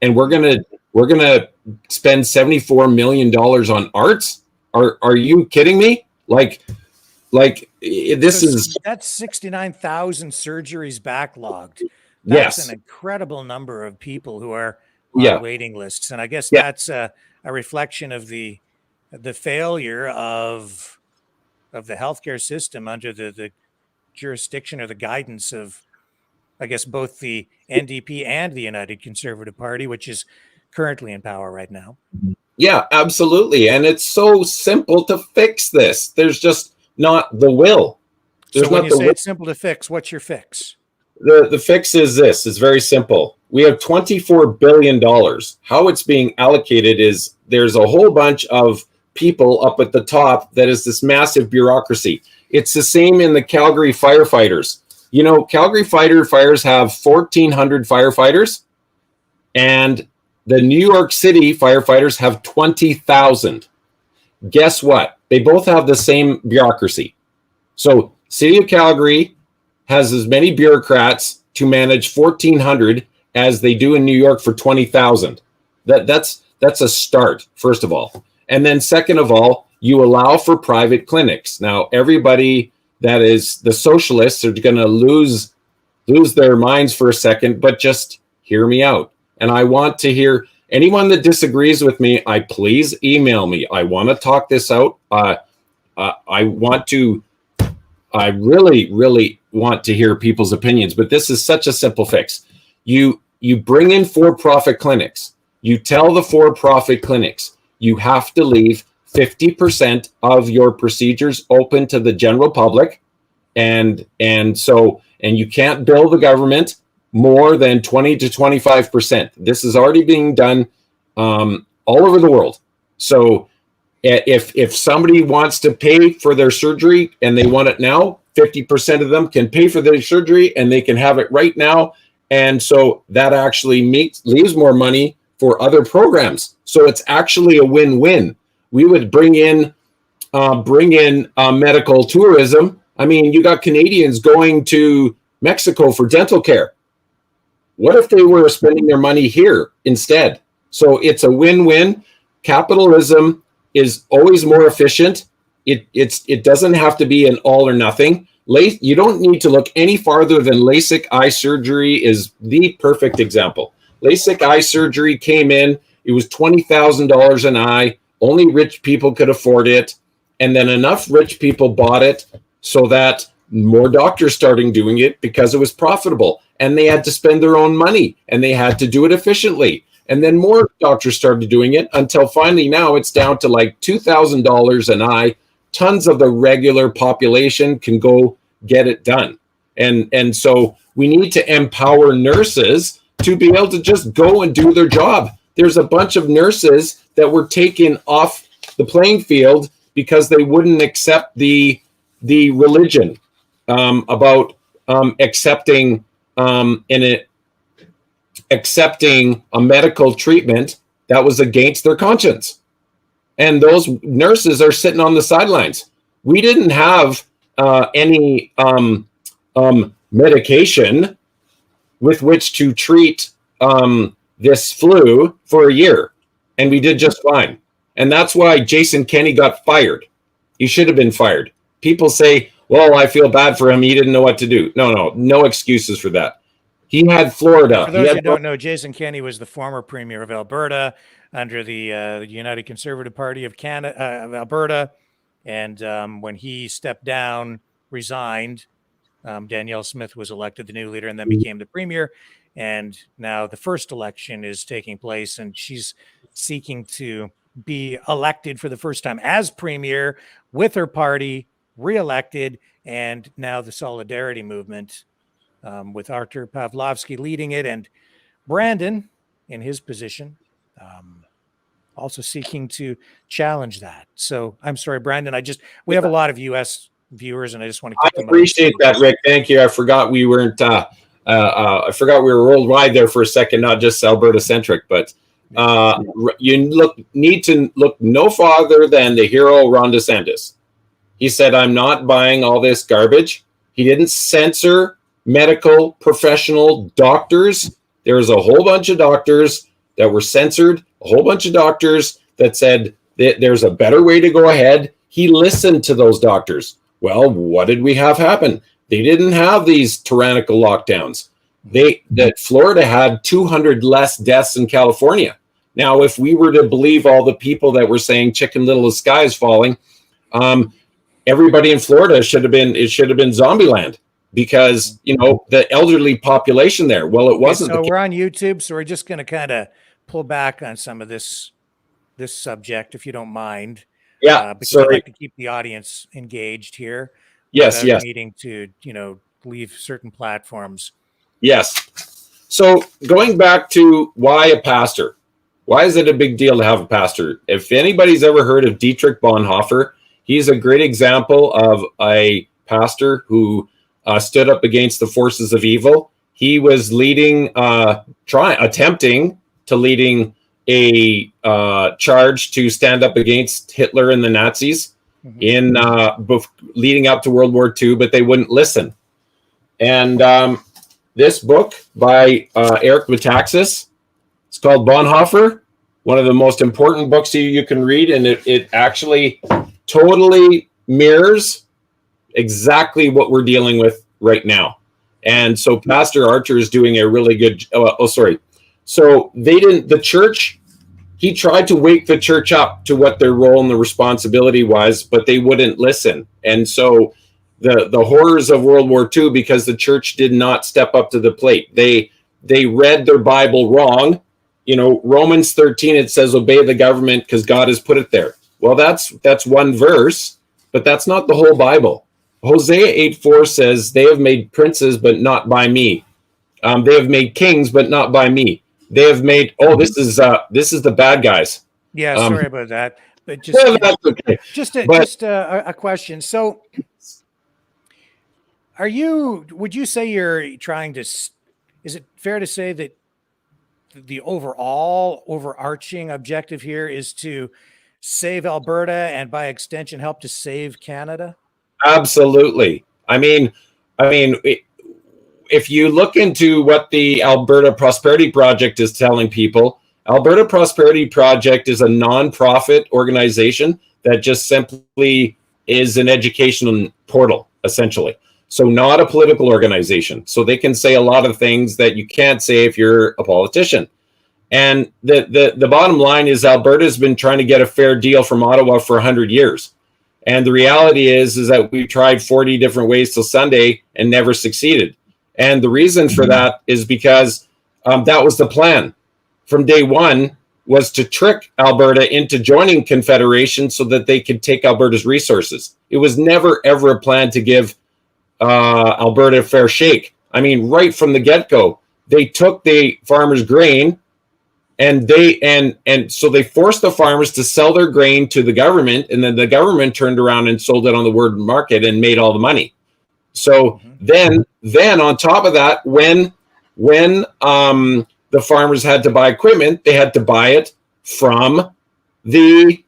and we're gonna spend $74 million on arts. Are you kidding me? Like that's 69,000 surgeries backlogged. That's an incredible number of people who are on waiting lists, and I guess that's a reflection of the failure of the healthcare system under the jurisdiction or the guidance of, I guess, both the NDP and the United Conservative Party, which is currently in power right now. Yeah, absolutely. And it's so simple to fix this. There's just not the will. So when you say it's simple to fix, what's your fix? The fix is this. It's very simple. We have $24 billion. How it's being allocated is there's a whole bunch of people up at the top that is this massive bureaucracy. It's the same in the Calgary firefighters. Calgary fires have 1,400 firefighters, and the New York City firefighters have 20,000. Guess what? They both have the same bureaucracy. So City of Calgary has as many bureaucrats to manage 1,400 as they do in New York for 20,000. That's a start, first of all. And then second of all, you allow for private clinics. Now, everybody that is the socialists are going to lose their minds for a second, but just hear me out. And I want to hear anyone that disagrees with me, please email me. I want to talk this out. I really, really want to hear people's opinions, but this is such a simple fix. You bring in for-profit clinics. You tell the for-profit clinics, you have to leave 50% of your procedures open to the general public, and you can't bill the government more than 20 to 25%. This is already being done all over the world. So if somebody wants to pay for their surgery and they want it now, 50% of them can pay for their surgery and they can have it right now. And so that actually leaves more money for other programs. So it's actually a win-win. We would bring in medical tourism. I mean, you got Canadians going to Mexico for dental care. What if they were spending their money here instead? So it's a win-win. Capitalism is always more efficient. It doesn't have to be an all or nothing. You don't need to look any farther than LASIK eye surgery is the perfect example. LASIK eye surgery came in. It was $20,000 an eye. Only rich people could afford it. And then enough rich people bought it so that more doctors started doing it because it was profitable. And they had to spend their own money and they had to do it efficiently. And then more doctors started doing it until finally now it's down to like $2,000 an eye. Tons of the regular population can go get it done. And so we need to empower nurses to be able to just go and do their job. There's a bunch of nurses that were taken off the playing field because they wouldn't accept the religion about accepting accepting a medical treatment that was against their conscience. And those nurses are sitting on the sidelines. We didn't have any medication with which to treat this flu for a year, and we did just fine. And that's why Jason Kenney got fired. He should have been fired. People say, well, I feel bad for him. He didn't know what to do. No excuses for that. He had Florida. For those who don't know, Jason Kenney was the former premier of Alberta under the United Conservative Party of Canada, of Alberta. And when he stepped down, resigned, Danielle Smith was elected the new leader and then became the premier. And now the first election is taking place, and she's seeking to be elected for the first time as premier with her party, reelected, and now the Solidarity Movement with Artur Pawlowskiś leading it, and Brandon in his position also seeking to challenge that. So I'm sorry, Brandon, we have a lot of U.S. viewers, and I just want to keep them appreciate that, Rick. Thank you. I forgot we weren't I forgot we were worldwide there for a second, not just Alberta centric, but you need to look no farther than the hero Ron DeSantis. He said, I'm not buying all this garbage. He didn't censor medical professional doctors. There's a whole bunch of doctors that were censored, a whole bunch of doctors that said that there's a better way to go ahead. He listened to those doctors. Well, what did we have happen? They didn't have these tyrannical lockdowns. That Florida had 200 less deaths than California. Now, if we were to believe all the people that were saying Chicken Little, the sky is falling, everybody in Florida should have been Zombieland because, the elderly population there. Well, it wasn't. So we're on YouTube, so we're just going to kind of pull back on some of this subject, if you don't mind. Yeah, because I'd like to keep the audience engaged here. Yes. Needing to, leave certain platforms. Yes. So going back to why a pastor? Why is it a big deal to have a pastor? If anybody's ever heard of Dietrich Bonhoeffer, he's a great example of a pastor who stood up against the forces of evil. He was attempting to leading a charge to stand up against Hitler and the Nazis in leading up to World War II, but they wouldn't listen. And this book by Eric Metaxas, it's called Bonhoeffer, one of the most important books you can read, and it actually totally mirrors exactly what we're dealing with right now. And so Pastor Archer is doing a really good So the church, he tried to wake the church up to what their role and the responsibility was, but they wouldn't listen. And so the horrors of World War II, because the church did not step up to the plate. They read their Bible wrong. Romans 13, it says, obey the government because God has put it there. Well, that's one verse, but that's not the whole Bible. Hosea 8:4 says, they have made princes, but not by me. They have made kings, but not by me. They have made, this is the bad guys. Yeah, sorry about that. But just, that's okay. Just a question. So would you say you're trying to, is it fair to say that the overarching objective here is to save Alberta and by extension help to save Canada? Absolutely. I mean, if you look into what the Alberta Prosperity Project is telling people, Alberta Prosperity Project is a non-profit organization that just simply is an educational portal, essentially. So not a political organization. So they can say a lot of things that you can't say if you're a politician. And the bottom line is Alberta's been trying to get a fair deal from Ottawa for 100 years. And the reality is that we've tried 40 different ways till Sunday and never succeeded. And the reason for that is because that was the plan from day one, was to trick Alberta into joining confederation so that they could take Alberta's resources. It was never, ever a plan to give Alberta a fair shake. I mean, right from the get-go, they took the farmers' grain, and so they forced the farmers to sell their grain to the government, and then the government turned around and sold it on the world market and made all the money. So then on top of that, when the farmers had to buy equipment, they had to buy it from the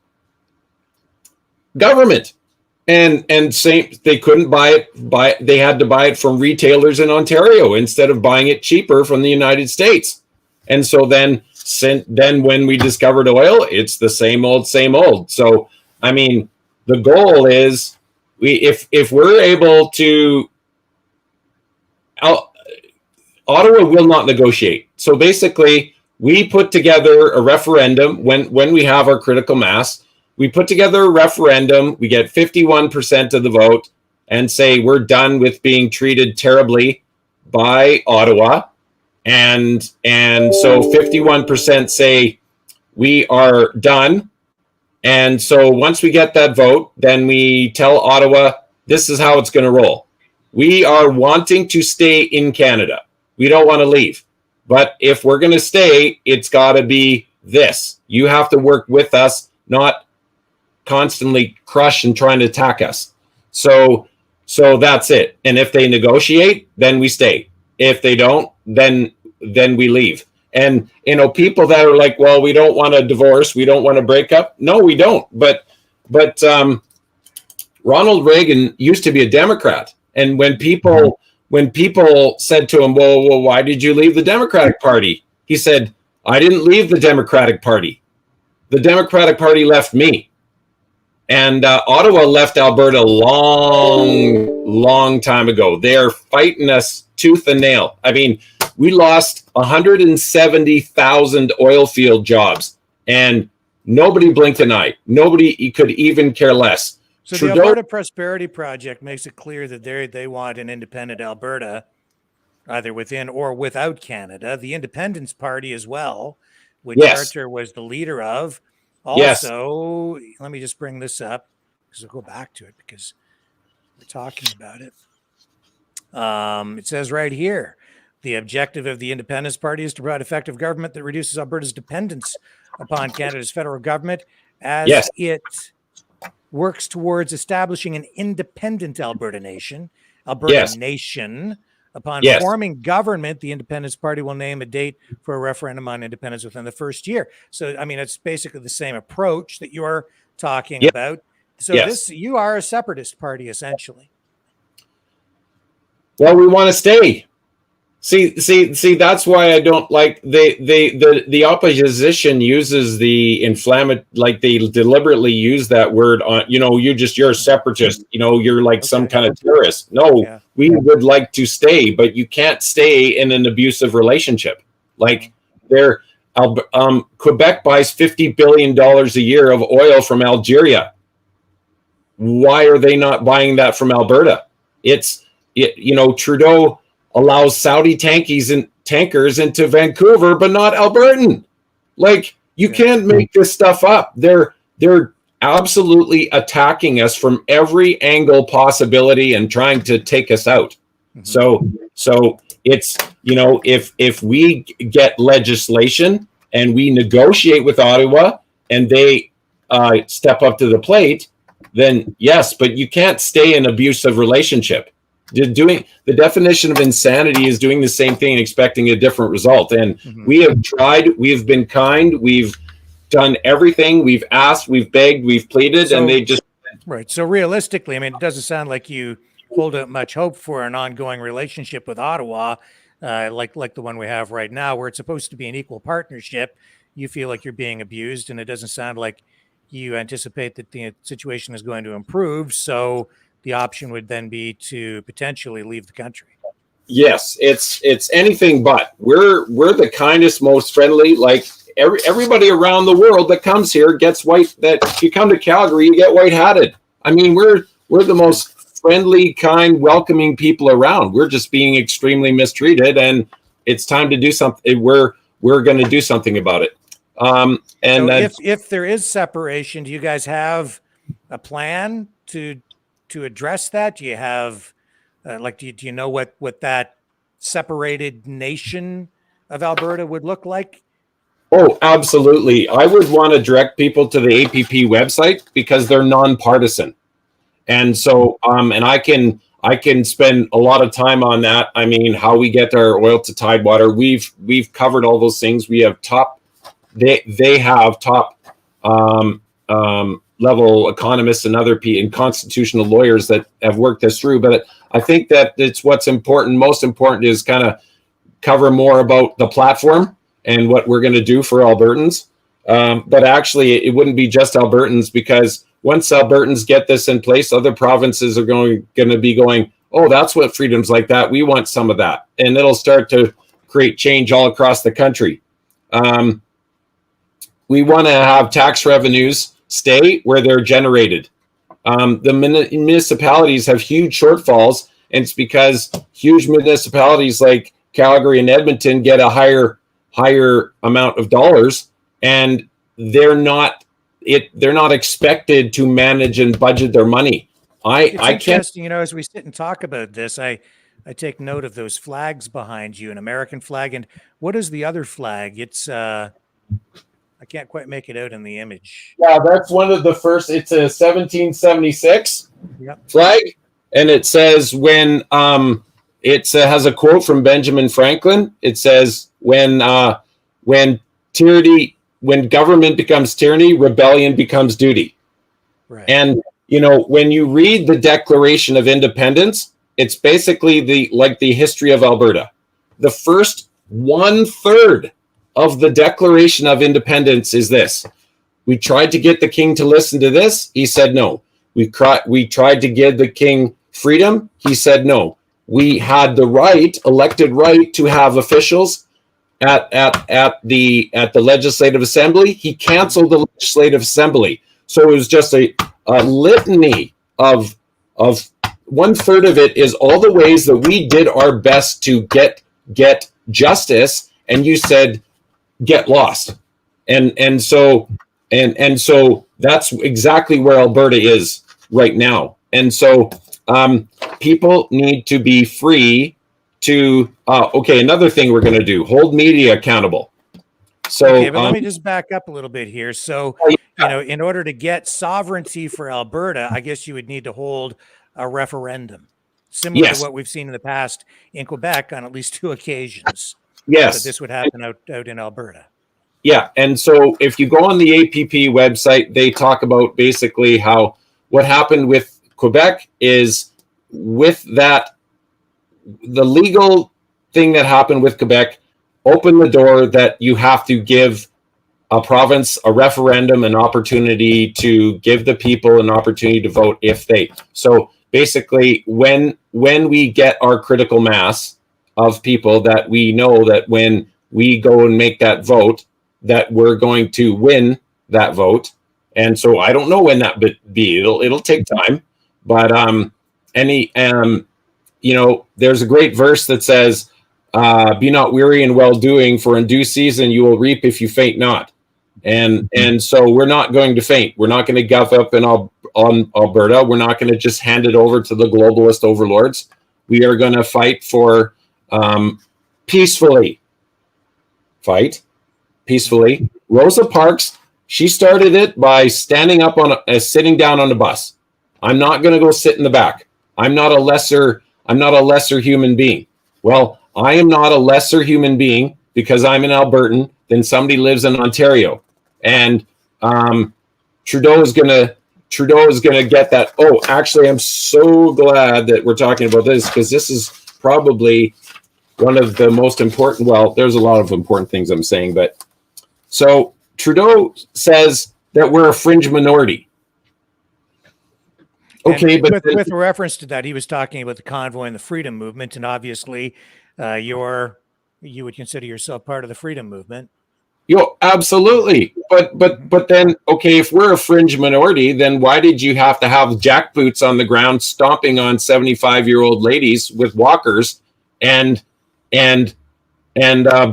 government, and they couldn't buy it. They had to buy it from retailers in Ontario instead of buying it cheaper from the United States. And so then when we discovered oil, it's the same old. So, I mean, the goal is if we're able to, Ottawa will not negotiate. So basically, we put together a referendum when we have our critical mass. We put together a referendum. We get 51% of the vote and say we're done with being treated terribly by Ottawa. And so 51% say we are done. And so once we get that vote, then we tell Ottawa, this is how it's going to roll. We are wanting to stay in Canada. We don't want to leave. But if we're going to stay, it's got to be this. You have to work with us, not constantly crush and trying to attack us. So that's it. And if they negotiate, then we stay. If they don't, then we leave. And, people that are like, well, we don't want a divorce, we don't want to break up. No, we don't. But Ronald Reagan used to be a Democrat. And when people said to him, well, why did you leave the Democratic Party? He said, I didn't leave the Democratic Party. The Democratic Party left me. And Ottawa left Alberta long time ago. They are fighting us tooth and nail. I mean, we lost 170,000 oil field jobs, and nobody blinked an eye. Nobody could even care less. So the Alberta Prosperity Project makes it clear that they want an independent Alberta, either within or without Canada. The Independence Party as well, which Archer was the leader of. Also, let me just bring this up because I'll go back to it because we're talking about it. It says right here, the objective of the Independence Party is to provide effective government that reduces Alberta's dependence upon Canada's federal government as it works towards establishing an independent Alberta nation. Upon forming government, the Independence Party will name a date for a referendum on independence within the first year. So, I mean, it's basically the same approach that you're talking about. So you are a separatist party, essentially. Well, we want to stay. See, that's why I don't like the opposition uses the like they deliberately use that word on, you're a separatist, you're like some kind of terrorist. No, we would like to stay, but you can't stay in an abusive relationship. Like Quebec buys $50 billion a year of oil from Algeria. Why are they not buying that from Alberta? Trudeau allows Saudi tankers into Vancouver, but not Albertan. Like, you can't make this stuff up. They're absolutely attacking us from every angle possibility and trying to take us out. So it's, if we get legislation and we negotiate with Ottawa and they step up to the plate, then yes, but you can't stay in an abusive relationship. The definition of insanity is doing the same thing and expecting a different result. And we have tried, we've been kind, we've done everything, we've asked, we've begged, we've pleaded, and they just... Right. So realistically, I mean, it doesn't sound like you hold out much hope for an ongoing relationship with Ottawa, like the one we have right now, where it's supposed to be an equal partnership. You feel like you're being abused, and it doesn't sound like you anticipate that the situation is going to improve. So the option would then be to potentially leave the country. Yes, it's anything but. We're the kindest, most friendly. Like everybody around the world that comes here gets white. That if you come to Calgary, you get white hatted. I mean, we're the most friendly, kind, welcoming people around. We're just being extremely mistreated, and it's time to do something. We're going to do something about it. And so if there is separation, do you guys have a plan to address that? Do you have do you know what that separated nation of Alberta would look like? Oh, absolutely. I would want to direct people to the APP website because they're nonpartisan. And so, and I can spend a lot of time on that. I mean, how we get our oil to Tidewater. We've covered all those things. We have they have top level economists and other and constitutional lawyers that have worked this through. But I think that it's what's important. Most important is kind of cover more about the platform and what we're going to do for Albertans. But actually, it wouldn't be just Albertans, because once Albertans get this in place, other provinces are going to be going, oh, that's what freedom's like that. We want some of that. And it'll start to create change all across the country. We want to have tax revenues stay where they're generated. The municipalities have huge shortfalls, and it's because huge municipalities like Calgary and Edmonton get a higher amount of dollars, and they're not expected to manage and budget their money. I can't. You know, as we sit and talk about this, I take note of those flags behind you, an American flag, and what is the other flag? It's I can't quite make it out in the image. Yeah, that's one of the first. It's a 1776 flag, and it says when it has a quote from Benjamin Franklin. It says when government becomes tyranny, rebellion becomes duty. Right. And you know, when you read the Declaration of Independence, it's basically the history of Alberta. The first 1/3 of the Declaration of Independence is this: we tried to get the king to listen to this. He said no. We tried to give the king freedom. He said no. We had the elected right to have officials at the Legislative Assembly. He canceled the Legislative Assembly. So it was just a litany of 1/3 of it is all the ways that we did our best to get justice, and you said get lost. And so that's exactly where Alberta is right now. And so people need to be free to another thing we're going to do, hold media accountable. So okay, but let me just back up a little bit here. So you know, in order to get sovereignty for Alberta, I guess you would need to hold a referendum, similar to what we've seen in the past in Quebec on at least 2 occasions. Yes, that this would happen out in Alberta. Yeah, and so if you go on the APP website, they talk about basically how what happened with Quebec is with that, the legal thing that happened with Quebec opened the door that you have to give a province a referendum, an opportunity to give the people an opportunity to vote if they. So basically, when we get our critical mass of people that we know that when we go and make that vote, that we're going to win that vote. And so I don't know when that be. It'll take time, but you know, there's a great verse that says, "Be not weary in well doing, for in due season you will reap if you faint not." And so we're not going to faint. We're not going to give up on Alberta. We're not going to just hand it over to the globalist overlords. We are going to fight for peacefully. Rosa Parks, she started it by standing up sitting down on the bus. I'm not going to go sit in the back. I'm not a lesser human being. Well, I am not a lesser human being because I'm an Albertan than somebody lives in Ontario. And Trudeau is going to get that. Oh, actually, I'm so glad that we're talking about this, because this is probably one of the most important. Well, there's a lot of important things I'm saying, but so Trudeau says that we're a fringe minority. Okay, And but with reference to that, he was talking about the convoy and the freedom movement, and obviously, you would consider yourself part of the freedom movement. Absolutely. But then, okay, if we're a fringe minority, then why did you have to have jackboots on the ground stomping on 75-year-old ladies with walkers and and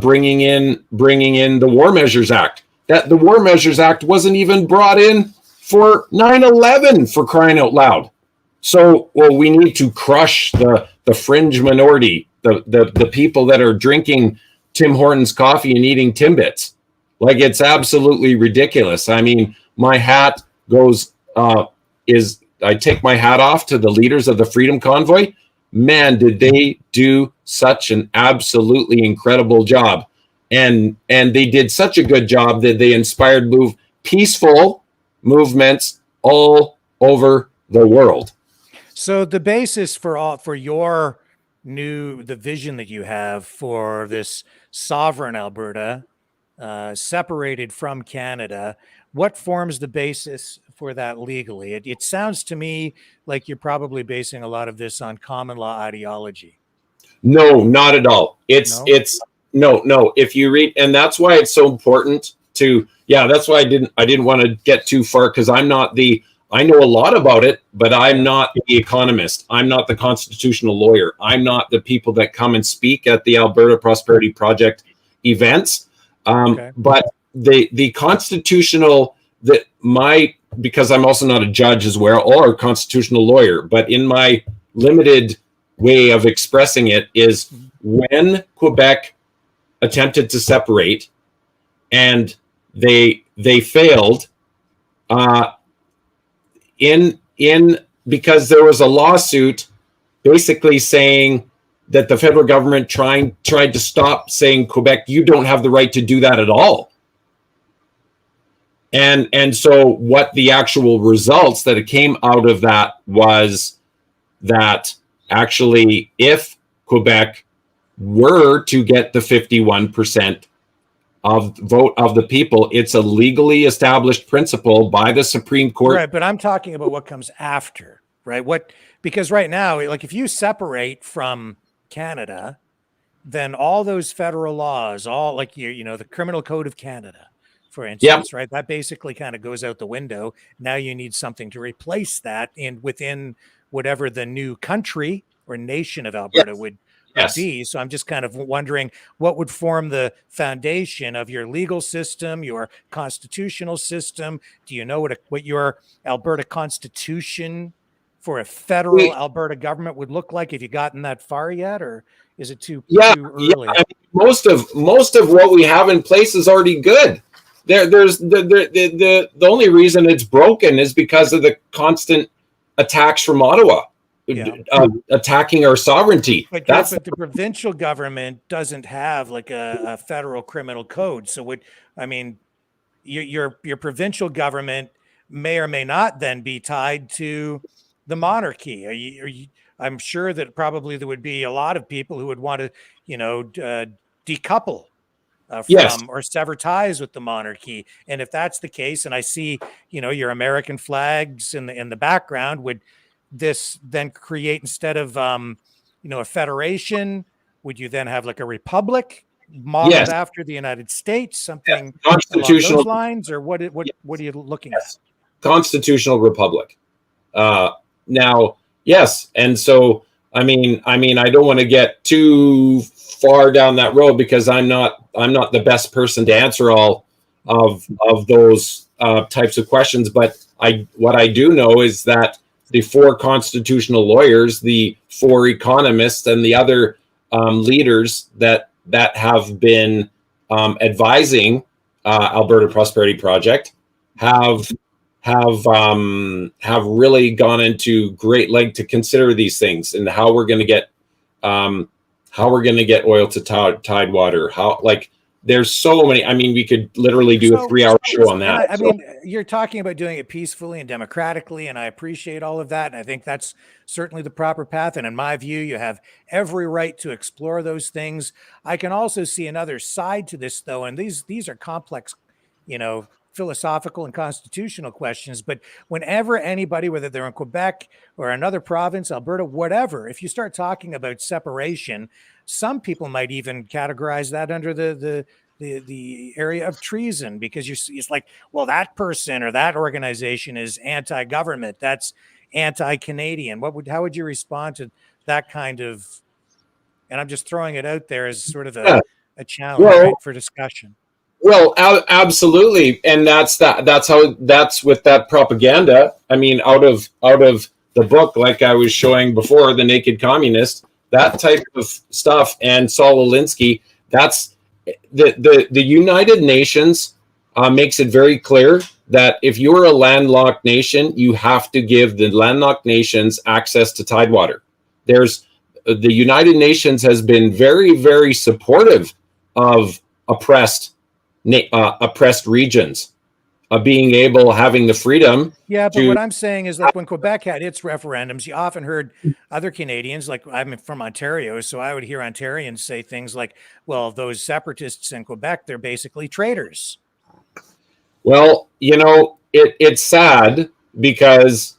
bringing in the War Measures Act? That the War Measures Act wasn't even brought in for 9/11, for crying out loud. So, well, we need to crush the fringe minority, the people that are drinking Tim Hortons coffee and eating Timbits. Like, it's absolutely ridiculous. I mean, my hat goes I take my hat off to the leaders of the Freedom Convoy. Man, did they do such an absolutely incredible job. And they did such a good job that they inspired peaceful movements all over the world. So the basis for your the vision that you have for this sovereign Alberta, separated from Canada, what forms the basis for that legally? It sounds to me like you're probably basing a lot of this on common law ideology. No, not at all. It's No? no. If you read, and that's why it's so important to, that's why I didn't want to get too far, because I know a lot about it, but I'm not the economist. I'm not the constitutional lawyer. I'm not the people that come and speak at the Alberta Prosperity Project events. But the constitutional, because I'm also not a judge as well, or a constitutional lawyer, but in my limited way of expressing it is, when Quebec attempted to separate and they failed, because there was a lawsuit basically saying that the federal government tried to stop, saying, Quebec, you don't have the right to do that at all. And so what the actual results that it came out of that was that actually, if Quebec were to get the 51% of vote of the people, it's a legally established principle by the Supreme Court. Right, but I'm talking about what comes after, right? Because right now, like, if you separate from Canada, then all those federal laws, all like the Criminal Code of Canada, for instance, right? That basically kind of goes out the window. Now you need something to replace that within whatever the new country or nation of Alberta would be. So I'm just kind of wondering what would form the foundation of your legal system, your constitutional system. Do you know what your Alberta Constitution for a federal Alberta government would look like? Have you gotten that far yet, or is it too early? I mean, most of what we have in place is already good. There's the only reason it's broken is because of the constant attacks from Ottawa. Attacking our sovereignty. But the provincial government doesn't have like a federal criminal code. So your provincial government may or may not then be tied to the monarchy. I'm sure that probably there would be a lot of people who would want to, decouple from or sever ties with the monarchy. And if that's the case, and I see, your American flags in the background, would this then create, instead of a federation, would you then have like a republic modeled after the United States, something constitutional along those lines, or what are you looking at? Constitutional republic. Now, yes, and so I mean, I don't want to get too far down that road, because I'm not the best person to answer all of those types of questions. But what I do know is that the 4 constitutional lawyers, the 4 economists, and the other leaders that have been advising Alberta Prosperity Project have really gone into great length to consider these things, and how we're going to get oil to Tidewater. There's so many. I mean, we could literally do a 3-hour show on that. I mean, you're talking about doing it peacefully and democratically, and I appreciate all of that. And I think that's certainly the proper path. And in my view, you have every right to explore those things. I can also see another side to this, though, and these are complex, philosophical and constitutional questions, but whenever anybody, whether they're in Quebec or another province, Alberta, whatever, if you start talking about separation, some people might even categorize that under the area of treason, because it's like, well, that person or that organization is anti-government, that's anti-Canadian. How would you respond to that kind of, and I'm just throwing it out there as sort of a challenge, right, for discussion. Well, absolutely, and that's with that propaganda. I mean, out of the book, like I was showing before, The Naked Communist, that type of stuff, and Saul Alinsky. That's the United Nations makes it very clear that if you are a landlocked nation, you have to give the landlocked nations access to tidewater. The United Nations has been very, very supportive of oppressed regions, having the freedom. Yeah, but what I'm saying is, like, when Quebec had its referendums, you often heard other Canadians, like I'm from Ontario, so I would hear Ontarians say things like, well, those separatists in Quebec, they're basically traitors. Well, it's sad because,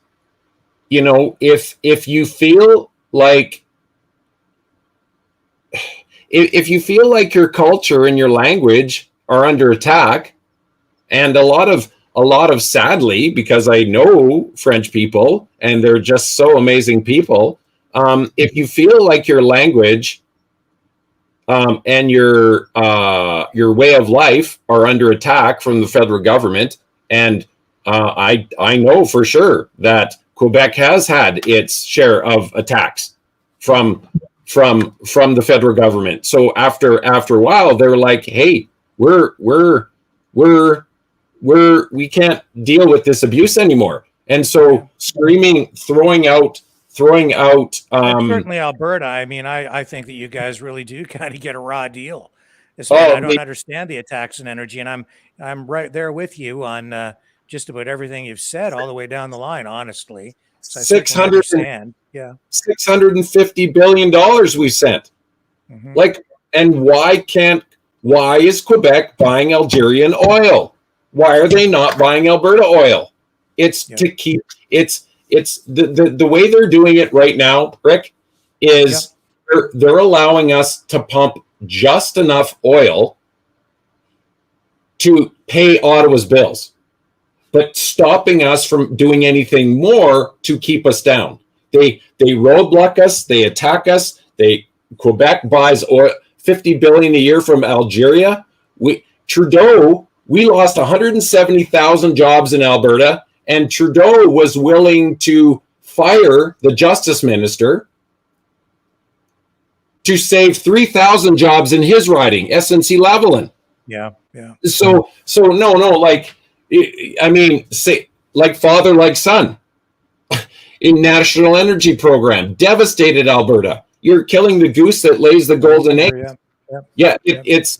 if you feel like your culture and your language are under attack, and a lot of sadly, because I know French people and they're just so amazing people, if you feel like your language and your way of life are under attack from the federal government, and I know for sure that Quebec has had its share of attacks from the federal government. So after a while, they're like, hey, we can't deal with this abuse anymore. And so screaming, throwing out. Certainly Alberta. I mean, I think that you guys really do kind of get a raw deal. I don't understand the attacks on energy, and I'm right there with you on just about everything you've said all the way down the line, honestly. So $650 billion we sent. Mm-hmm. Like, and why is Quebec buying Algerian oil? Why are they not buying Alberta oil? It's to keep it's the way they're doing it right now, Rick, is they're allowing us to pump just enough oil to pay Ottawa's bills, but stopping us from doing anything more to keep us down. They roadblock us, they attack us. Quebec buys oil, $50 billion a year from Algeria. Trudeau, we lost 170,000 jobs in Alberta, and Trudeau was willing to fire the justice minister to save 3,000 jobs in his riding, SNC-Lavalin. Yeah. So no, like, I mean, say, like father, like son. In National Energy Program, devastated Alberta. You're killing the goose that lays the golden egg. It's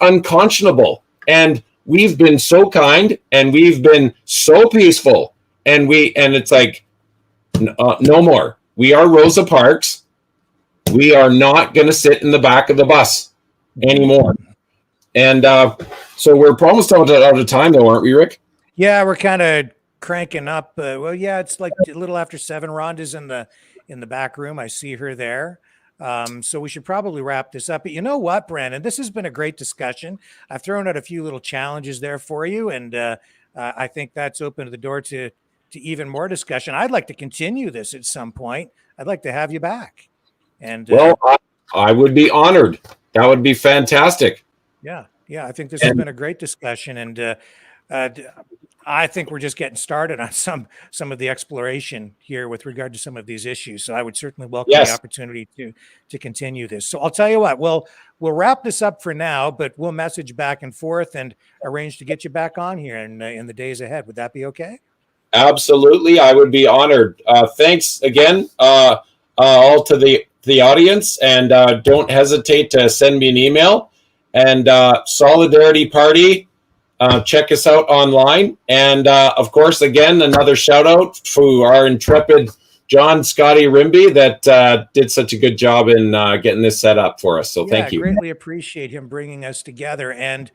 unconscionable. And we've been so kind, and we've been so peaceful, and it's like, no more. We are Rosa Parks. We are not going to sit in the back of the bus anymore. And so we're almost out of time, though, aren't we, Rick? Yeah, we're kind of cranking up. It's like a little after 7. Rhonda's in the back room. I see her there. So we should probably wrap this up. But you know what, Brandon? This has been a great discussion. I've thrown out a few little challenges there for you, and I think that's opened the door to even more discussion. I'd like to continue this at some point. I'd like to have you back. And I would be honored. That would be fantastic. Yeah. I think this has been a great discussion, and I think we're just getting started on some of the exploration here with regard to some of these issues. So I would certainly welcome the opportunity to continue this. So I'll tell you what, we'll wrap this up for now, but we'll message back and forth and arrange to get you back on here in the days ahead. Would that be okay? Absolutely. I would be honored. Thanks again, all to the audience, and don't hesitate to send me an email. And Solidarity Party, check us out online. And of course, again, another shout out to our intrepid John Scotty Rimby that did such a good job in getting this set up for us. So thank you. I greatly appreciate him bringing us together. And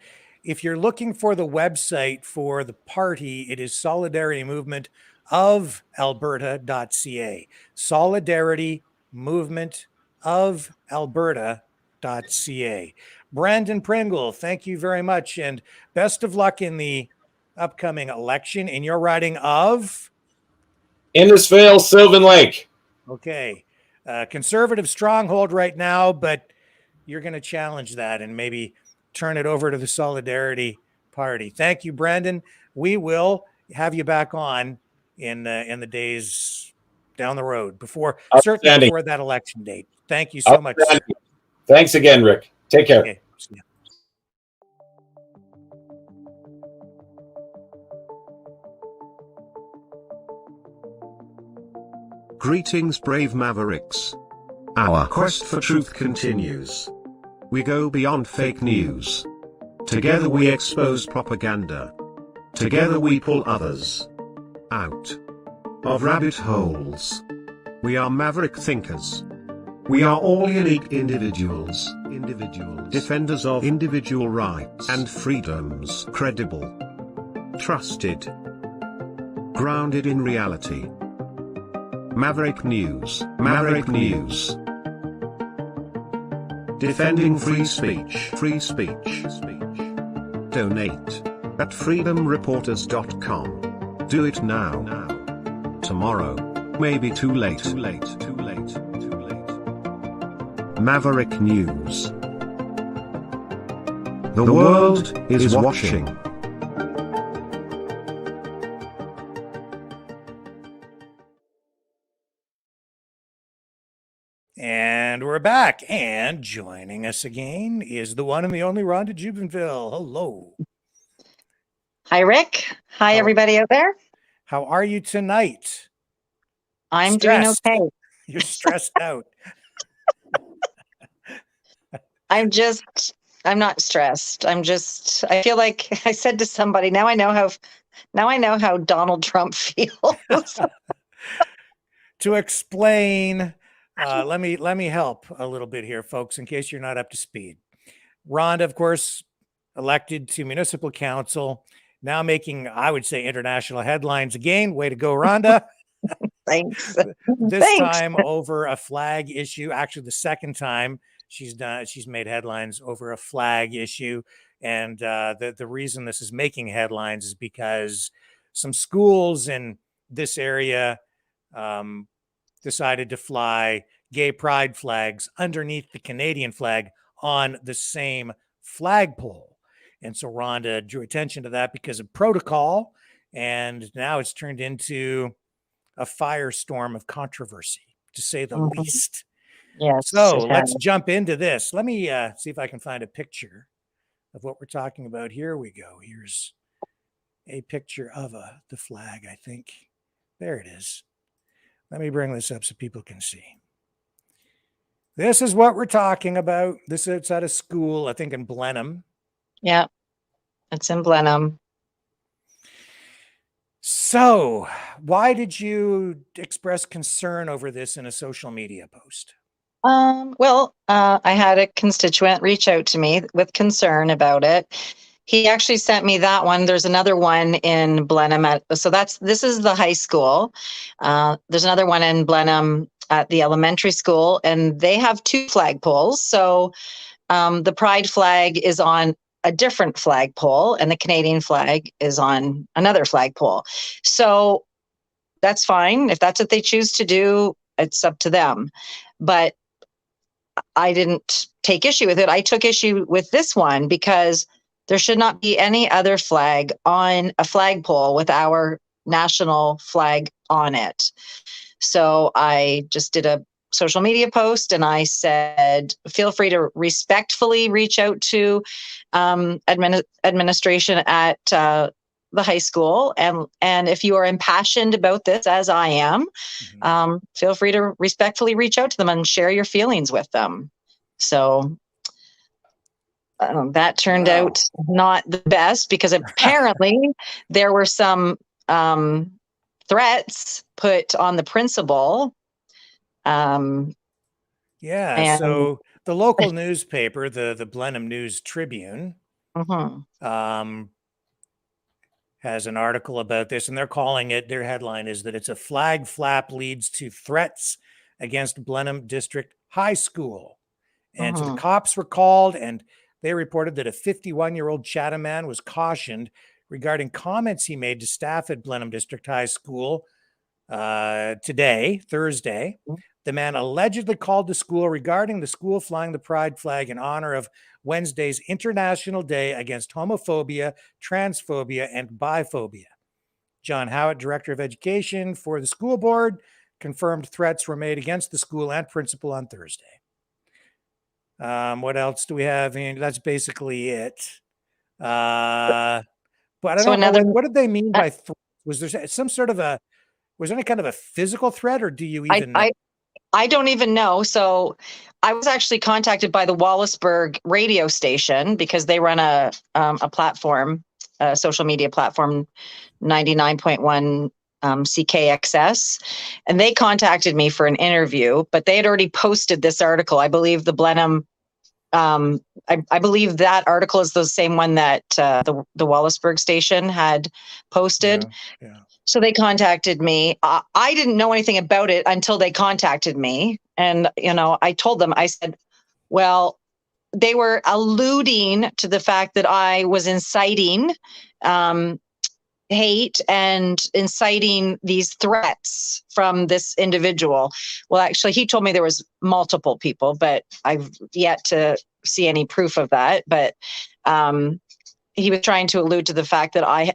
if you're looking for the website for the party, it is Solidarity Movement of Alberta.ca. Solidarity Movement of Alberta.ca. Brandon Pringle, thank you very much, and best of luck in the upcoming election in your riding of Innisfail, Sylvan Lake. Okay. Conservative stronghold right now, but you're going to challenge that and maybe turn it over to the Solidarity Party. Thank you, Brandon. We will have you back on in the days down the road certainly before that election date. Thank you so much, sir. Thanks again, Rick. Take care. Okay. See ya. Greetings, brave Mavericks. Our quest for truth continues. We go beyond fake news. Together we expose propaganda. Together we pull others out of rabbit holes. We are maverick thinkers. We are all unique individuals, defenders of individual rights and freedoms, credible, trusted, grounded in reality. Maverick News, Maverick News. Defending free speech, free speech. Donate at freedomreporters.com. Do it now. Tomorrow may be too late. Maverick News. The world is watching. And we're back. And joining us again is the one and the only Rhonda Jubenville. Hello. Hi, Rick. Hi, everybody out there. How are you tonight? I'm doing okay. You're stressed out. I'm not stressed. I feel like I said to somebody, now I know how Donald Trump feels. To explain, let me help a little bit here, folks, in case you're not up to speed. Rhonda, of course, elected to municipal council, now making, I would say, international headlines again. Way to go, Rhonda. Thanks. This time over a flag issue. Actually, the second time she's made headlines over a flag issue. And the reason this is making headlines is because some schools in this area decided to fly gay pride flags underneath the Canadian flag on the same flagpole. And so Rhonda drew attention to that because of protocol. And now it's turned into a firestorm of controversy, to say the least. Yes. So let's jump into this. Let me see if I can find a picture of what we're talking about. Here we go. Here's a picture of the flag, I think. There it is. Let me bring this up so people can see. This is what we're talking about. This is at a school, I think in Blenheim. Yeah, it's in Blenheim. So why did you express concern over this in a social media post? Well, I had a constituent reach out to me with concern about it. He actually sent me that one. There's another one in Blenheim. This is the high school. There's another one in Blenheim at the elementary school, and they have two flagpoles. So the pride flag is on a different flagpole, and the Canadian flag is on another flagpole. So that's fine. If that's what they choose to do, it's up to them. But I didn't take issue with it. I took issue with this one because there should not be any other flag on a flagpole with our national flag on it. So I just did a social media post and I said, feel free to respectfully reach out to administration at the high school. And if you are impassioned about this, as I am, feel free to respectfully reach out to them and share your feelings with them. So that turned out not the best because apparently there were some threats put on the principal. So the local newspaper, the Blenheim News Tribune, has an article about this, and they're calling it, their headline is that it's a flag flap leads to threats against Blenheim District High School. And so the cops were called, and they reported that a 51-year-old Chatham man was cautioned regarding comments he made to staff at Blenheim District High School today, Thursday. The man allegedly called the school regarding the school flying the pride flag in honor of Wednesday's International Day Against Homophobia, Transphobia, and Biphobia. John Howitt, Director of Education for the school board, confirmed threats were made against the school and principal on Thursday. What else do we have? And that's basically it. But I don't know, what did they mean by threat? Was there some sort of was there any kind of a physical threat, or do you even know? I don't even know. So I was actually contacted by the Wallaceburg radio station because they run a platform, a social media platform, 99.1 CKXS. And they contacted me for an interview, but they had already posted this article. I believe the Blenheim, I believe that article is the same one that the Wallaceburg station had posted. Yeah. So they contacted me. I didn't know anything about it until they contacted me. And, I told them, I said, well, they were alluding to the fact that I was inciting hate and inciting these threats from this individual. Well, actually, he told me there was multiple people, but I've yet to see any proof of that. But he was trying to allude to the fact that I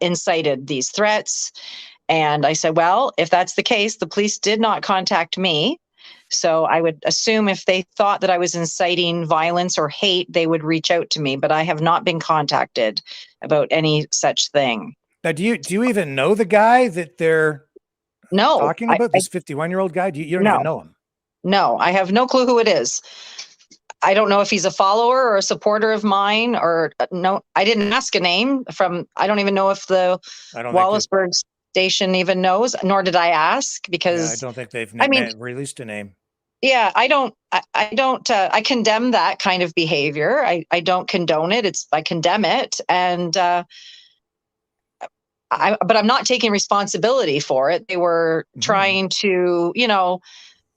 incited these threats. And I said, well, if that's the case, the police did not contact me. So I would assume if they thought that I was inciting violence or hate, they would reach out to me. But I have not been contacted about any such thing. Now, do you even know the guy that they're talking about? This 51-year-old guy? You don't even know him? No, I have no clue who it is. I don't know if he's a follower or a supporter of mine, or no, I didn't ask a name from, I don't even know if the Wallaceburg station even knows, nor did I ask, because I don't think they've released a name. Yeah, I condemn that kind of behavior. I don't condone it. I condemn it. And, but I'm not taking responsibility for it. They were trying to,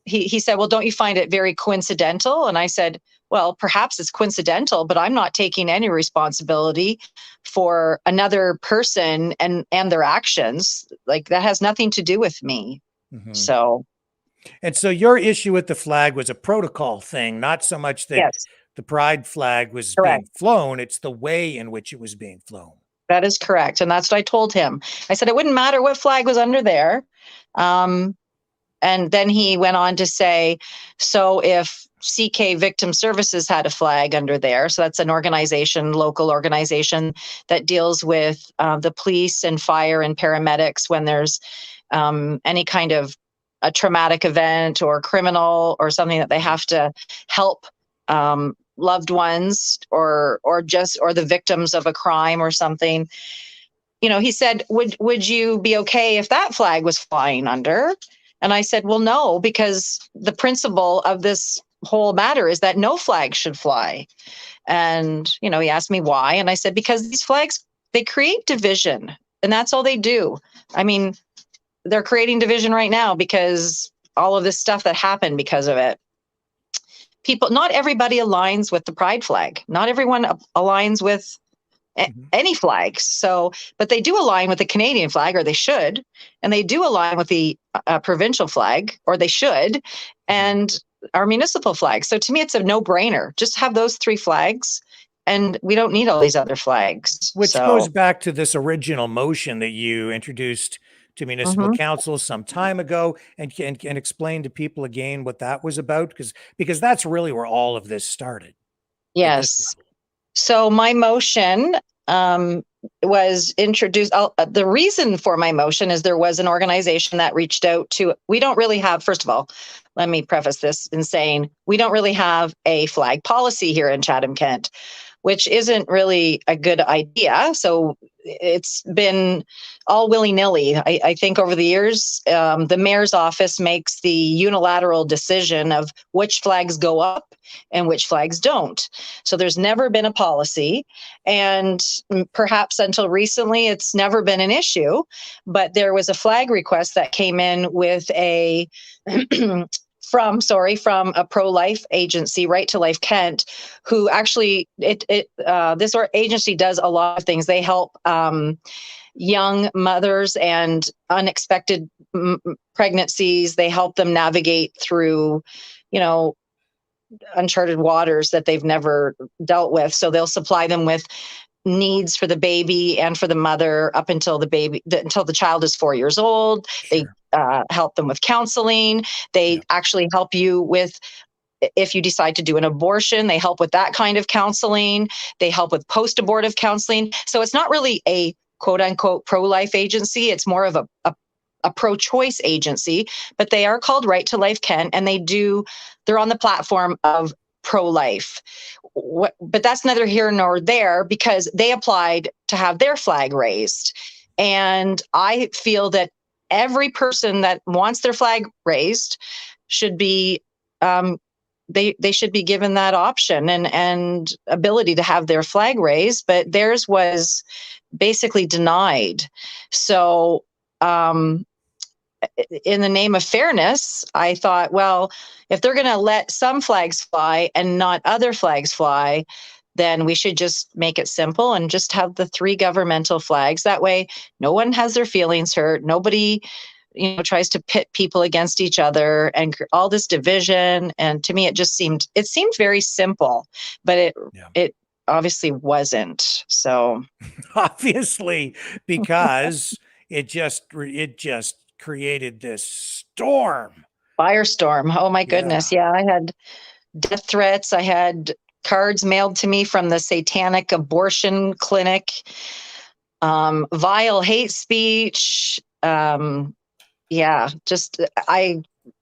he said, well, don't you find it very coincidental? And I said, well, perhaps it's coincidental, but I'm not taking any responsibility for another person and their actions. Like, that has nothing to do with me. So your issue with the flag was a protocol thing, not so much that the pride flag was being flown. It's the way in which it was being flown. That is correct. And that's what I told him. I said, it wouldn't matter what flag was under there. And then he went on to say, so if CK Victim Services had a flag under there, so that's an organization, local organization that deals with the police and fire and paramedics when there's any kind of a traumatic event or criminal or something that they have to help loved ones or the victims of a crime or something. He said, would you be okay if that flag was flying under? And I said, well, no, because the principle of this whole matter is that no flag should fly. And, he asked me why. And I said, because these flags, they create division, and that's all they do. I mean, they're creating division right now because all of this stuff that happened because of it. Not everybody aligns with the pride flag. Not everyone aligns with any flags. So, but they do align with the Canadian flag, or they should, and they do align with the provincial flag, or they should, and our municipal flag. So to me, it's a no-brainer. Just have those three flags, and we don't need all these other flags. Which goes back to this original motion that you introduced to municipal council some time ago, and explain to people again what that was about, because that's really where all of this started. Yes. So my motion was introduced. The reason for my motion is there was an organization that reached out to, we don't really have, first of all, let me preface this in saying we don't really have a flag policy here in Chatham-Kent, which isn't really a good idea. So it's been all willy-nilly. I think over the years, the mayor's office makes the unilateral decision of which flags go up and which flags don't. So there's never been a policy, and perhaps until recently, it's never been an issue. But there was a flag request that came in with a from a pro-life agency, Right to Life Kent, who actually this agency does a lot of things. They help young mothers and unexpected pregnancies. They help them navigate through, uncharted waters that they've never dealt with. So they'll supply them with needs for the baby and for the mother up until until the child is 4 years old. Sure. They help them with counseling. They actually help you with, if you decide to do an abortion, they help with that kind of counseling. They help with post-abortive counseling. So it's not really a quote unquote pro-life agency. It's more of a pro-choice agency, but they are called Right to Life Kent, and they're on the platform of pro-life. But that's neither here nor there, because they applied to have their flag raised. And I feel that every person that wants their flag raised should be, they should be given that option and ability to have their flag raised, but theirs was basically denied. So, in the name of fairness, I thought, well, if they're going to let some flags fly and not other flags fly, then we should just make it simple and just have the 3 governmental flags. That way, no one has their feelings hurt. Nobody, tries to pit people against each other and all this division. And to me, it seemed very simple, but it obviously wasn't. So obviously, because it just created this firestorm. Oh my goodness. Yeah. I had death threats. I had cards mailed to me from the satanic abortion clinic, vile hate speech. I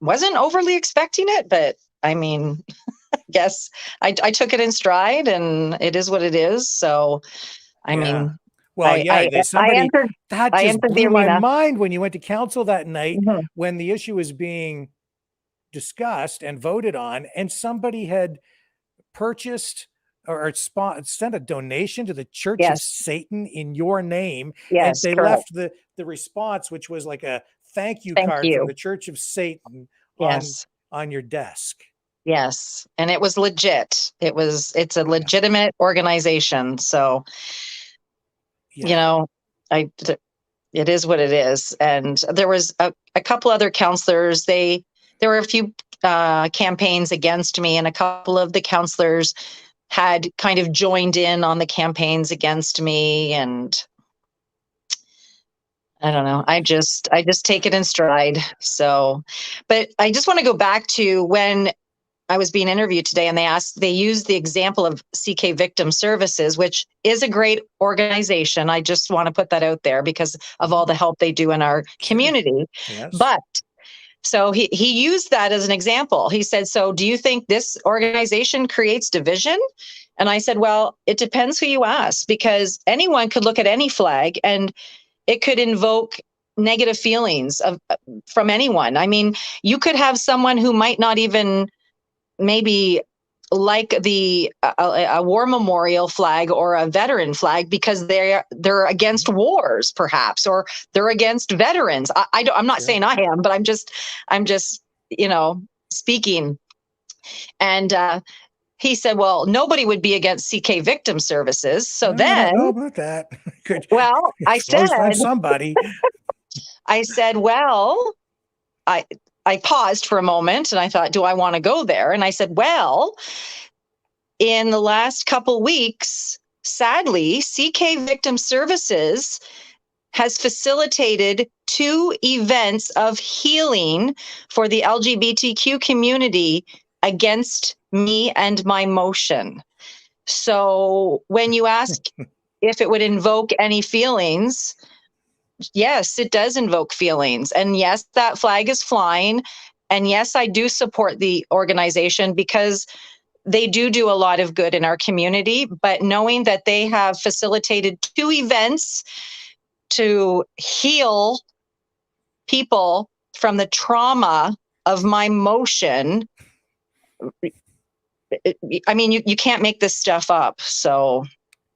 wasn't overly expecting it, but I mean, I guess I took it in stride, and it is what it is. So, I mean, well, I entered blew the my arena. mind when you went to council that night, Mhm. when the issue was being discussed and voted on, and somebody had purchased or sent a donation to the Church of Yes. Satan in your name. Yes, And they correct. left the response, which was like a thank you Thank card you. from the Church of Satan Yes. on your desk. Yes. And it was legit. It's a legitimate organization. So, it is what it is. And there was a couple other counselors. There were a few campaigns against me, and a couple of the counselors had kind of joined in on the campaigns against me. And I don't know. I just take it in stride. So, but I just want to go back to when I was being interviewed today, and they used the example of CK Victim Services, which is a great organization. I just want to put that out there because of all the help they do in our community. Yes. But so he used that as an example. He said, so do you think this organization creates division? And I said, well, it depends who you ask, because anyone could look at any flag and it could invoke negative feelings from anyone. I mean, you could have someone who might not even maybe like a war memorial flag or a veteran flag because they're against wars, perhaps, or they're against veterans. I'm not saying I am, but I'm just speaking. And he said, well, nobody would be against CK Victim Services. So I then, don't know about that. Well, I said, somebody. I said, well, I paused for a moment and I thought, do I want to go there? And I said, well, in the last couple weeks, sadly, CK Victim Services has facilitated 2 events of healing for the LGBTQ community against me and my motion. So when you ask if it would invoke any feelings, yes, it does invoke feelings. And yes, that flag is flying. And yes, I do support the organization because they do a lot of good in our community, but knowing that they have facilitated 2 events to heal people from the trauma of my motion, I mean, you can't make this stuff up. So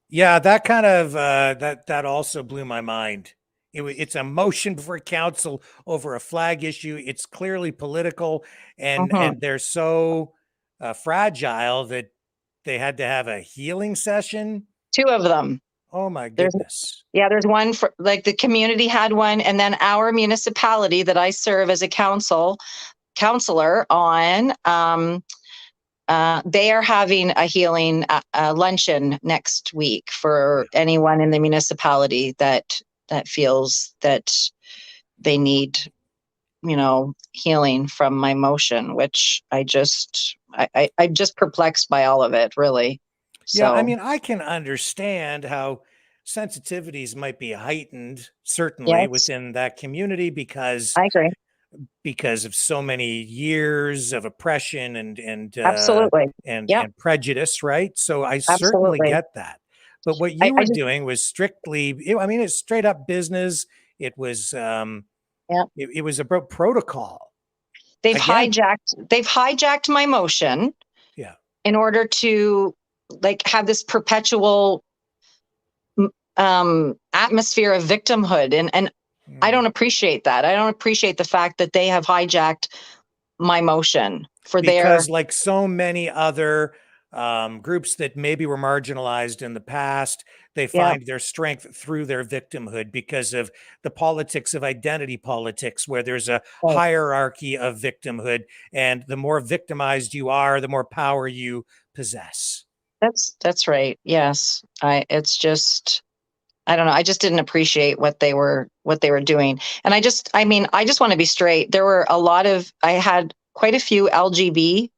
yeah, that kind of that also blew my mind. It's a motion before council over a flag issue. It's clearly political, and they're so fragile that they had to have a healing session. 2 of them. Oh my goodness. There's one for, like, the community had one, and then our municipality that I serve as a counselor on, they are having a healing luncheon next week for anyone in the municipality that feels that they need, healing from my motion, which I'm just perplexed by all of it, really. Yeah, So, I mean, I can understand how sensitivities might be heightened, certainly yes, within that community, because I agree. of so many years of oppression and Absolutely. Yep. and prejudice, right? So I certainly Absolutely. get that. But what I you were just, doing was strictly, I mean, it's straight up business. It was it was about protocol. they've Again. hijacked my motion. Yeah. In order to, like, have this perpetual atmosphere of victimhood, and I don't appreciate that. I don't appreciate the fact that they have hijacked my motion for because like so many other groups that maybe were marginalized in the past, they find their strength through their victimhood because of the politics of identity politics, where there's a hierarchy of victimhood, and the more victimized you are, the more power you possess. That's right. Yes. It's just, I don't know. I just didn't appreciate what they were doing. And I just want to be straight. I had quite a few LGB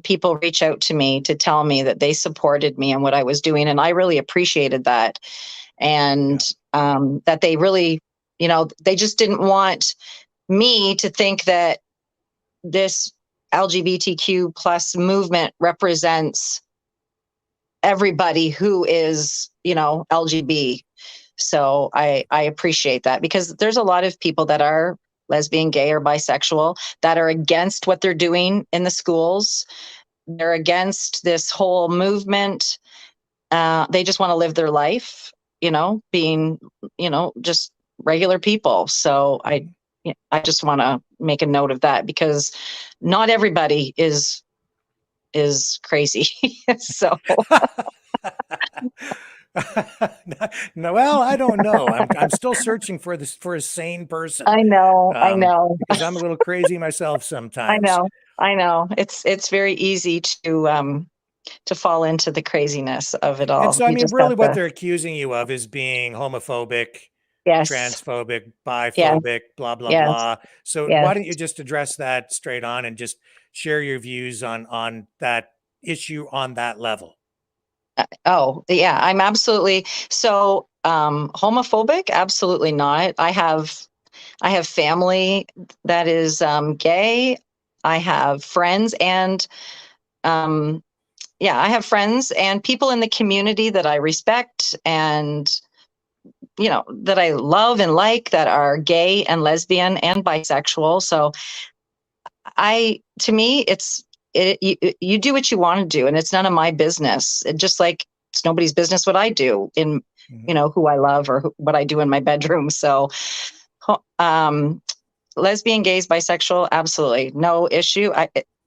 people reach out to me to tell me that they supported me and what I was doing. And I really appreciated that. And that they really, they just didn't want me to think that this LGBTQ plus movement represents everybody who is, LGB. So I appreciate that, because there's a lot of people that are lesbian, gay, or bisexual that are against what they're doing in the schools. They're against this whole movement. They just want to live their life, being, just regular people. So I just want to make a note of that, because not everybody is crazy. So no, well, I don't know. I'm still searching for a sane person. I know. Because I'm a little crazy myself sometimes. I know. It's very easy to fall into the craziness of it all. And so, I mean, really what they're accusing you of is being homophobic, yes, transphobic, biphobic, blah, blah, blah. So why don't you just address that straight on and just share your views on that issue on that level? Oh, yeah, I'm absolutely. So, homophobic? Absolutely not. I have family that is gay. I have friends and, I have friends and people in the community that I respect and, that I love and like, that are gay and lesbian and bisexual. So to me, you do what you want to do, and it's none of my business. Just like it's nobody's business what I do in, who I love or what I do in my bedroom. So, lesbian, gays, bisexual, absolutely no issue.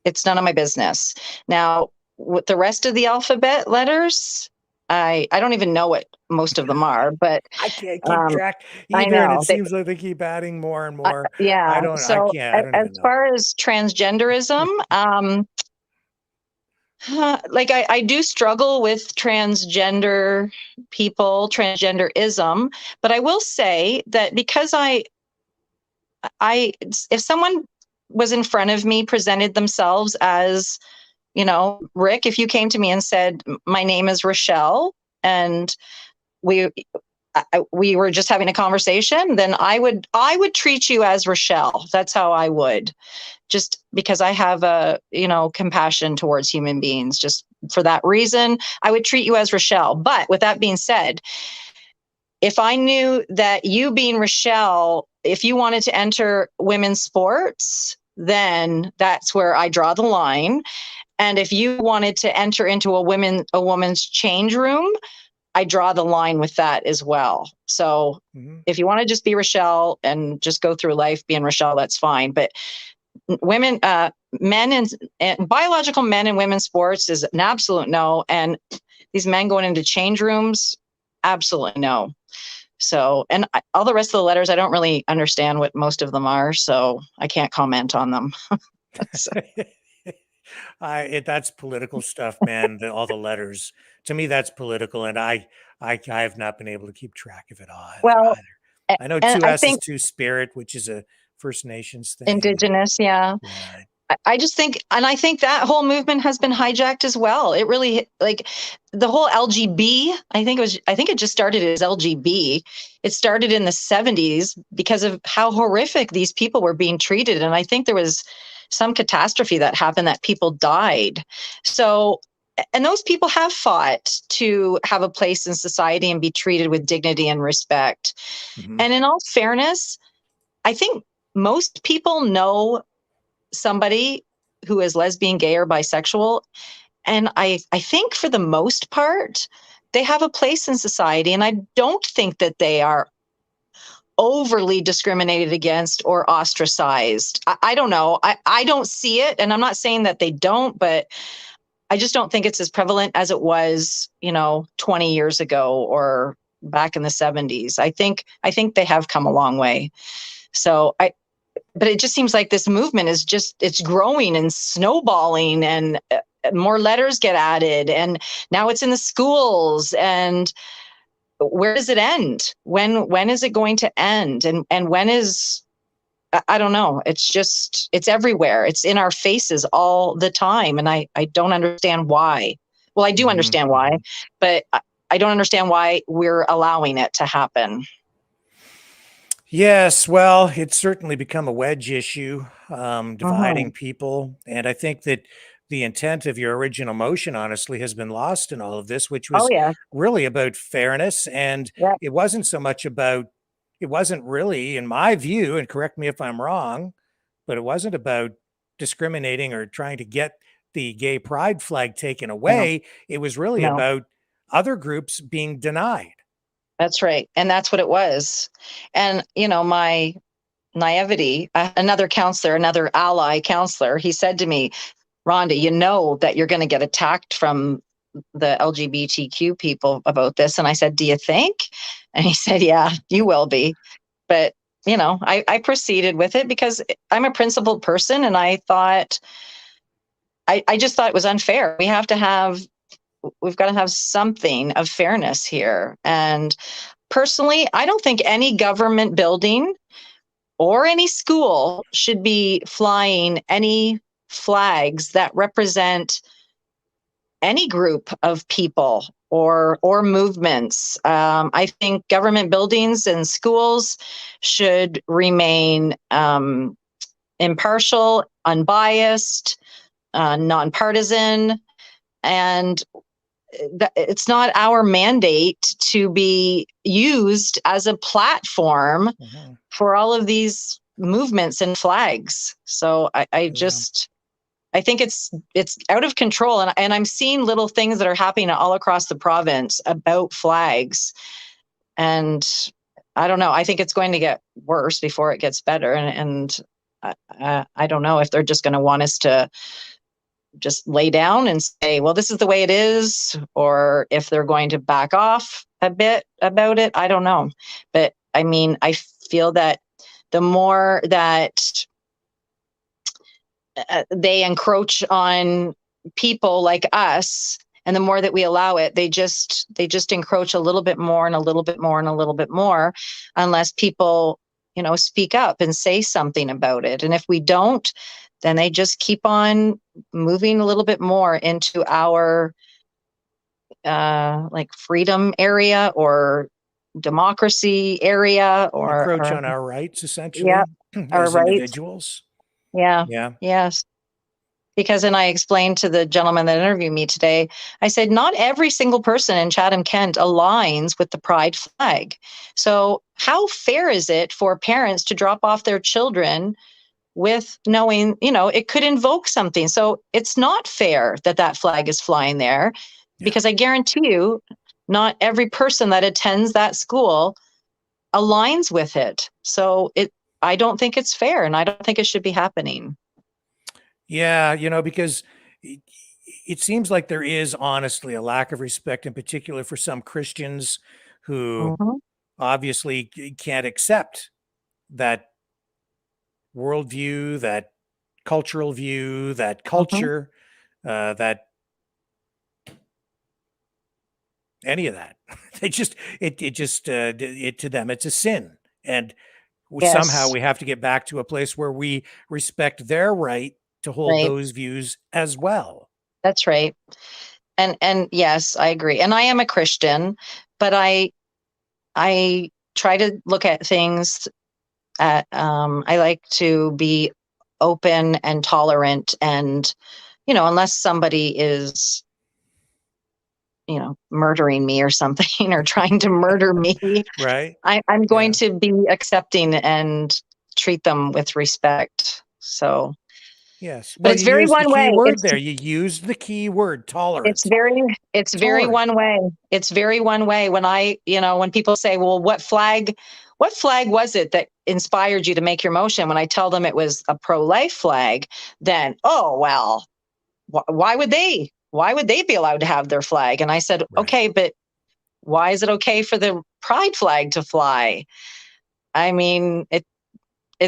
It's none of my business. Now, with the rest of the alphabet letters, I don't even know what most of them are, but I can't keep track either. I know. And it seems like they keep adding more and more. I don't as far as transgenderism, like I do struggle with transgender people, transgenderism, but I will say that because if someone was in front of me, presented themselves as, Rick, if you came to me and said, my name is Rochelle, and we were just having a conversation, then I would treat you as Rochelle. That's how I would, just because I have a, compassion towards human beings. Just for that reason, I would treat you as Rochelle. But with that being said, if I knew that you being Rochelle, if you wanted to enter women's sports, then that's where I draw the line. And if you wanted to enter into a woman's change room, I draw the line with that as well. So if you want to just be Rochelle and just go through life being Rochelle, that's fine. But women, men and biological men in women's sports is an absolute no. And these men going into change rooms, absolutely no. So, and all the rest of the letters, I don't really understand what most of them are, so I can't comment on them. That's political stuff, man. All the letters, to me, that's political, and I have not been able to keep track of it all. Well, either. I know 2S is Two Spirit, which is a First Nations thing. Indigenous, yeah. Right. I just think, and I think that whole movement has been hijacked as well. It really, like the whole LGB, I think it just started as LGB. It started in the 70s because of how horrific these people were being treated. And I think there was some catastrophe that happened that people died. So, and those people have fought to have a place in society and be treated with dignity and respect. And in all fairness, I think most people know somebody who is lesbian, gay, or bisexual. And I think for the most part, they have a place in society. And I don't think that they are overly discriminated against or ostracized. I don't know. I don't see it. And I'm not saying that they don't, but I just don't think it's as prevalent as it was, 20 years ago or back in the 70s. I think they have come a long way. So but it just seems like this movement is it's growing and snowballing, and more letters get added, and now it's in the schools. And where does it end? When is it going to end? And when is, I don't know. It's everywhere. It's in our faces all the time. And I don't understand why. Well, I do understand why, but I don't understand why we're allowing it to happen. Yes, well, it's certainly become a wedge issue, dividing people. And I think that the intent of your original motion, honestly, has been lost in all of this, which was really about fairness. And it wasn't so much about, it wasn't really, in my view, and correct me if I'm wrong, but it wasn't about discriminating or trying to get the gay pride flag taken away. It was really about other groups being denied. That's right. And that's what it was. And, my naivety, another counselor, another ally counselor, he said to me, Rhonda, you know that you're going to get attacked from the LGBTQ people about this. And I said, do you think? And he said, yeah, you will be. But, I proceeded with it because I'm a principled person. And I thought, I just thought it was unfair. We've got to have something of fairness here. And personally, I don't think any government building or any school should be flying any flags that represent any group of people or movements. I think government buildings and schools should remain impartial, unbiased, nonpartisan, and it's not our mandate to be used as a platform for all of these movements and flags. So I think it's out of control. And I'm seeing little things that are happening all across the province about flags. And I don't know. I think it's going to get worse before it gets better. And I don't know if they're just going to want us to just lay down and say, well, this is the way it is, or if they're going to back off a bit about it. I don't know. But I mean, I feel that the more that they encroach on people like us, and the more that we allow it, they just encroach a little bit more and a little bit more and a little bit more, unless people, speak up and say something about it. And if we don't, then they just keep on moving a little bit more into our freedom area or democracy area Encroach or on our rights, essentially, yeah, our as rights. individuals. Yeah. Yeah. Yes. Because then I explained to the gentleman that interviewed me today, I said, not every single person in Chatham-Kent aligns with the pride flag. So how fair is it for parents to drop off their children with knowing, it could invoke something? So it's not fair that that flag is flying there, because I guarantee you, not every person that attends that school aligns with it. So I don't think it's fair, and I don't think it should be happening. Yeah, because it seems like there is honestly a lack of respect, in particular for some Christians who obviously can't accept that worldview, that cultural view, that culture, that any of that. They just it to them it's a sin, and somehow Yes. we have to get back to a place where we respect their right to hold Right. those views as well. That's right. And yes, I agree. And I am a Christian, but I try to look at things at I like to be open and tolerant, and unless somebody is murdering me or something or trying to murder me, Right. I'm going to be accepting and treat them with respect. So yes, but well, it's you very used the one key way. word there. You used the key word, tolerance. It's very Tolerant. one way. It's very one way. When when people say, well, what flag was it that inspired you to make your motion? When I tell them it was a pro-life flag, then, oh, well, why would they be allowed to have their flag? And I said, okay, but why is it okay for the pride flag to fly? I mean, it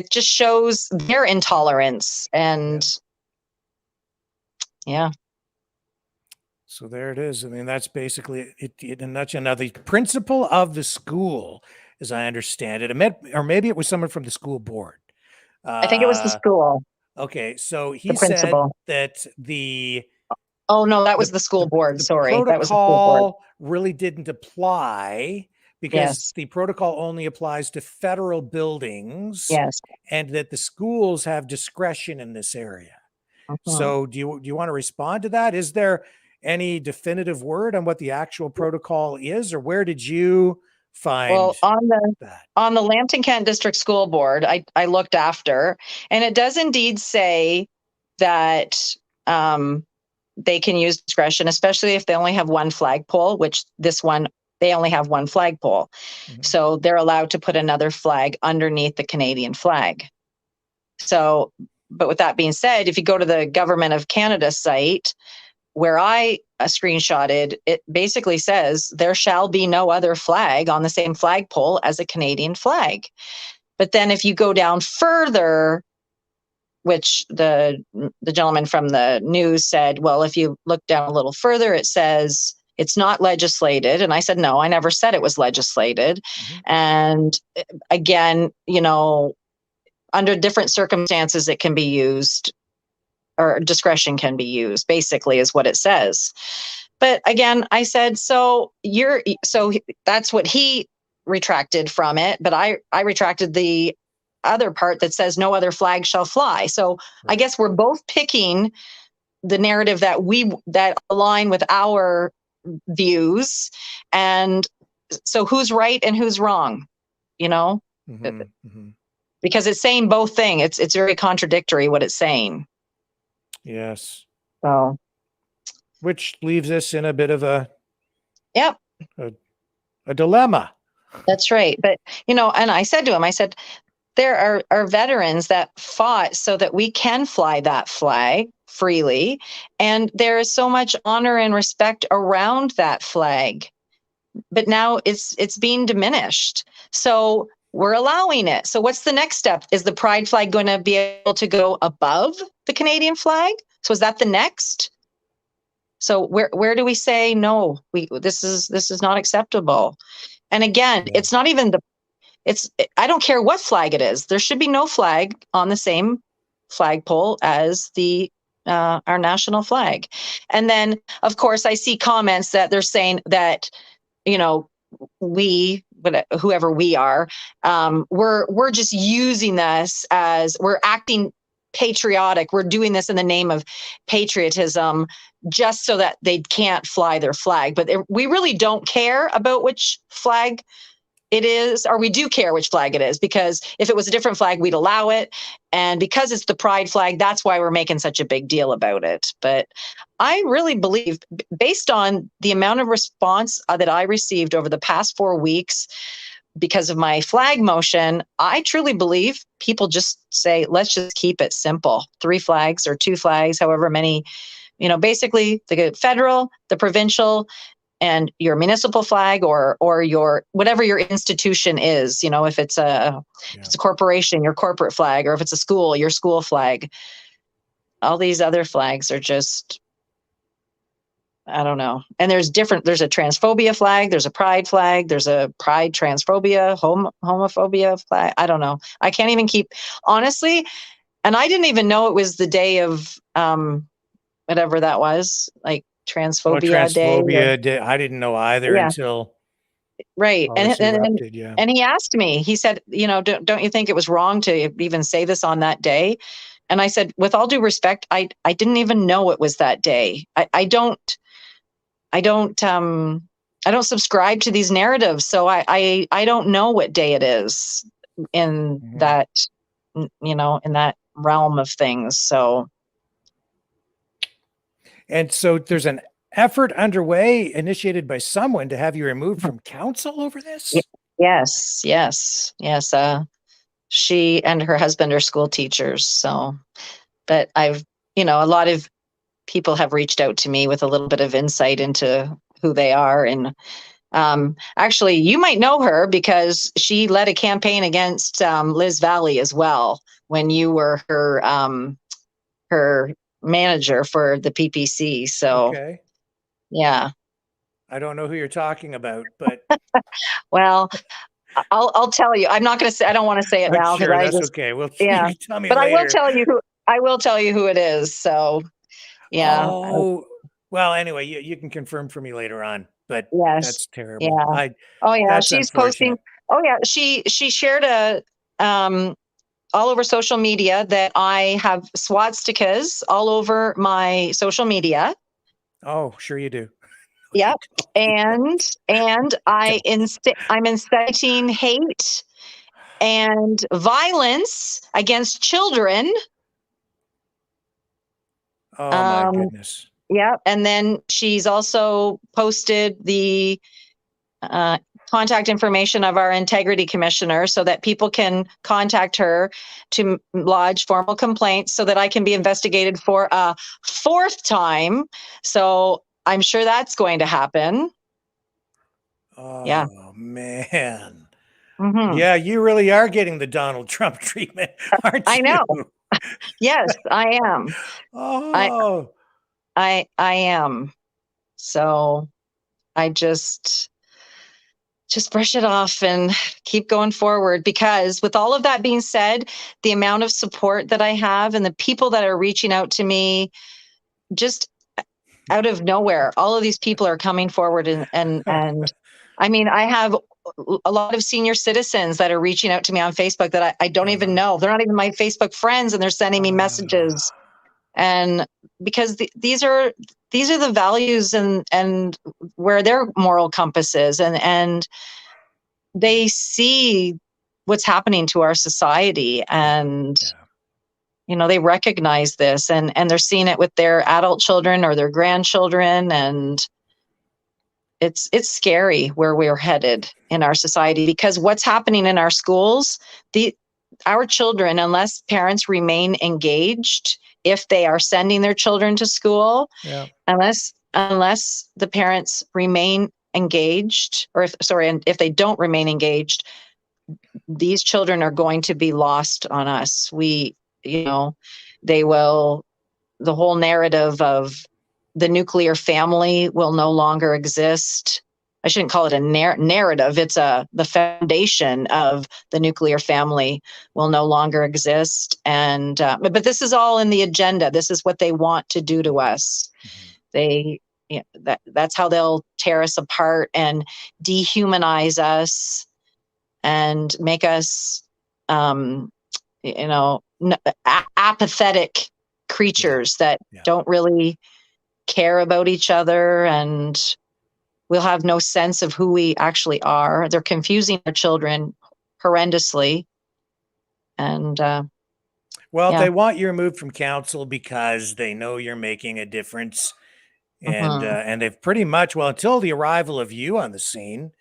just shows their intolerance, and yeah. So there it is. I mean, that's basically it in a nutshell. Now, the principal of the school, as I understand it, or maybe it was someone from the school board. I think it was the school. Okay, so The he said principal. that the Oh no, that was the school board. the Sorry, that was the school board. protocol really didn't apply because the protocol only applies to federal buildings. Yes. And that the schools have discretion in this area. So do you want to respond to that? Is there any definitive word on what the actual protocol is, or where did you find that? On the Lambton Kent District School Board, I looked after, and it does indeed say that they can use discretion, especially if they only have one flagpole, which this one, they only have one flagpole. So they're allowed to put another flag underneath the Canadian flag. So, but with that being said, if you go to the Government of Canada site, where I screenshotted, it basically says there shall be no other flag on the same flagpole as a Canadian flag. But then if you go down further, which the gentleman from the news said, well, if you look down a little further, it says it's not legislated. And I said, no, I never said it was legislated. And again, under different circumstances, it can be used, or discretion can be used, basically is what it says. But again, I said, so that's what he retracted from it. But I retracted the other part that says no other flag shall fly. So I guess we're both picking the narrative that align with our views. And so who's right and who's wrong, because it's saying both things. It's very contradictory what it's saying. Yes. So, which leaves us in a bit of a dilemma. That's right. But, and I said to him, I said, there are veterans that fought so that we can fly that flag freely. And there is so much honor and respect around that flag. But now it's being diminished. So we're allowing it. So what's the next step? Is the pride flag going to be able to go above the Canadian flag? So is that the next? So where do we say no? This is not acceptable. And again, it's not even I don't care what flag it is. There should be no flag on the same flagpole as our national flag. And then, of course, I see comments that they're saying that, we, whoever we are, we're just using this as we're acting patriotic. We're doing this in the name of patriotism just so that they can't fly their flag. But we really don't care about which flag it is, or we do care which flag it is, because if it was a different flag, we'd allow it. And because it's the pride flag, that's why we're making such a big deal about it. But I really believe, based on the amount of response that I received over the past 4 weeks, because of my flag motion, I truly believe people just say, let's just keep it simple. 3 flags or 2 flags, however many, basically the federal, the provincial, and your municipal flag, or your whatever your institution is. If it's a corporation, your corporate flag, or if it's a school, your school flag. All these other flags are just, I don't know. And there's a transphobia flag, there's a pride flag, there's a pride transphobia, homophobia flag. I don't know. I can't even honestly, and I didn't even know it was the day of whatever that was, like transphobia day. I didn't know either until right. erupted, and he asked me, he said, don't you think it was wrong to even say this on that day? And I said, with all due respect, I didn't even know it was that day. I don't subscribe to these narratives, so I don't know what day it is in that, in that realm of things. So. And so there's an effort underway initiated by someone to have you removed from council over this? Yes. She and her husband are school teachers. So, but a lot of people have reached out to me with a little bit of insight into who they are. And actually, you might know her because she led a campaign against Liz Valley as well when you were her manager for the PPC. So, okay. Yeah. I don't know who you're talking about, but well, I'll tell you. I'm not going to say. I don't want to say it now because that's okay. Well, you can tell me but later. I will tell you who it is. So, yeah. Oh, well. Anyway, you can confirm for me later on. But that's terrible. Yeah. She's posting. Oh yeah, she shared all over social media that I have swastikas all over my social media. Oh, sure you do. Yep. And I'm inciting hate and violence against children. Oh my goodness. Yeah. And then she's also posted the contact information of our integrity commissioner so that people can contact her to lodge formal complaints so that I can be investigated for a 4th time. So I'm sure that's going to happen. Oh, man. Yeah, you really are getting the Donald Trump treatment, aren't you? I know. Yes, I am. Oh. I am. So I just brush it off and keep going forward, because with all of that being said, the amount of support that I have and the people that are reaching out to me just out of nowhere, all of these people are coming forward and I mean, I have a lot of senior citizens that are reaching out to me on Facebook that I don't even know. They're not even my Facebook friends, and they're sending me messages. And because these are the values and where their moral compass is, and they see what's happening to our society, and they recognize this, and they're seeing it with their adult children or their grandchildren, and it's scary where we're headed in our society, because what's happening in our schools, our children, unless parents remain engaged, if they are sending their children to school, unless the parents remain engaged, or if they don't remain engaged, these children are going to be lost on us. They will, the whole narrative of the nuclear family will no longer exist. I shouldn't call it a narrative. It's the foundation of the nuclear family will no longer exist. And but this is all in the agenda. This is what they want to do to us. That's how they'll tear us apart and dehumanize us and make us, apathetic creatures that don't really care about each other, and we'll have no sense of who we actually are. They're confusing our children horrendously. And they want you removed from council because they know you're making a difference. And they've pretty much, until the arrival of you on the scene,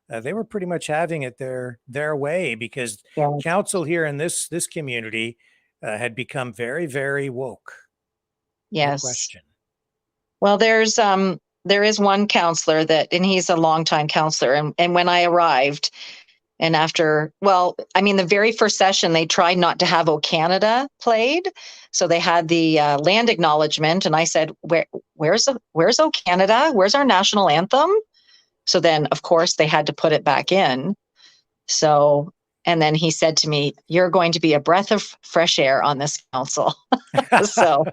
they were pretty much having it their way, because council here in this community had become very, very woke. Yes. No question. Well, there is one counselor and he's a longtime counselor. And when I arrived, and after, the very first session, they tried not to have "O Canada" played. So they had the land acknowledgement. And I said, where's "O Canada"? Where's our national anthem? So then, of course, they had to put it back in. So, and then he said to me, "You're going to be a breath of fresh air on this council." So,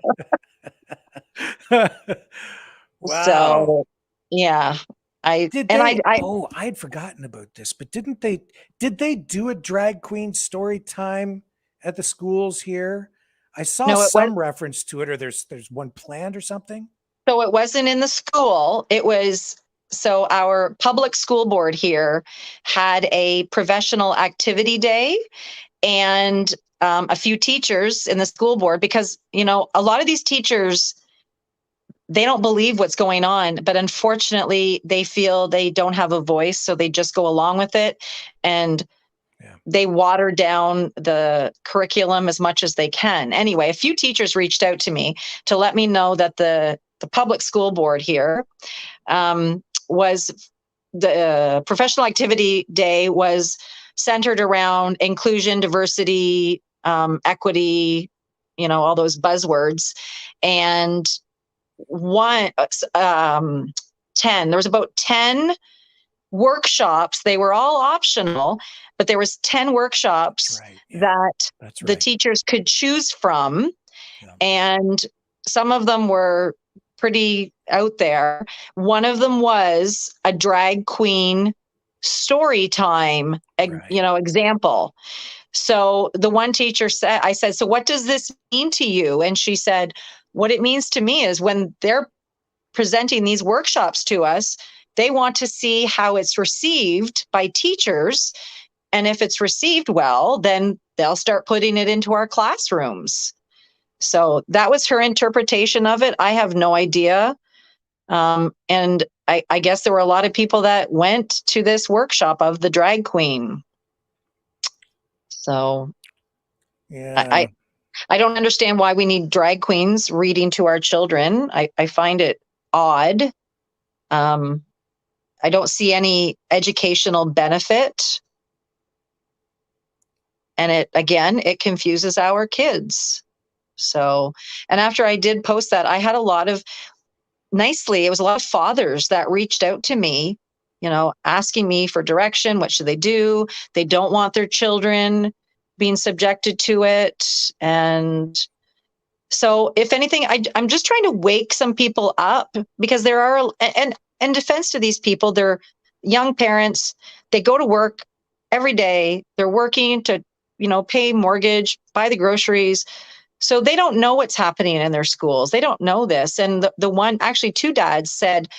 wow. So, yeah. I had forgotten about this, but did they do a drag queen story time at the schools here? I saw some reference to it, or there's one planned or something. So it wasn't in the school. It was, so our public school board here had a professional activity day, and a few teachers in the school board, because, a lot of these teachers, they don't believe what's going on, but unfortunately they feel they don't have a voice. So they just go along with it, and they water down the curriculum as much as they can. Anyway, a few teachers reached out to me to let me know that the public school board here was the professional activity day was centered around inclusion, diversity, equity, all those buzzwords. And there was about 10 workshops. They were all optional, but there was 10 workshops that the teachers could choose from. Yeah. And some of them were pretty out there. One of them was a drag queen story time, example. So the one teacher said, I said, "So what does this mean to you?" And she said, "What it means to me is when they're presenting these workshops to us, they want to see how it's received by teachers. And if it's received well, then they'll start putting it into our classrooms." So that was her interpretation of it. I have no idea. And I guess there were a lot of people that went to this workshop of the drag queen. So I don't understand why we need drag queens reading to our children. I find it odd. I don't see any educational benefit. And it confuses our kids. So, and after I did post that, I had it was a lot of fathers that reached out to me, asking me for direction. What should they do? They don't want their children being subjected to it. And so if anything, I'm just trying to wake some people up, because there are, and in defense to these people, they're young parents. They go to work every day. They're working to, pay mortgage, buy the groceries. So they don't know what's happening in their schools. They don't know this. And the one, actually 2 dads said,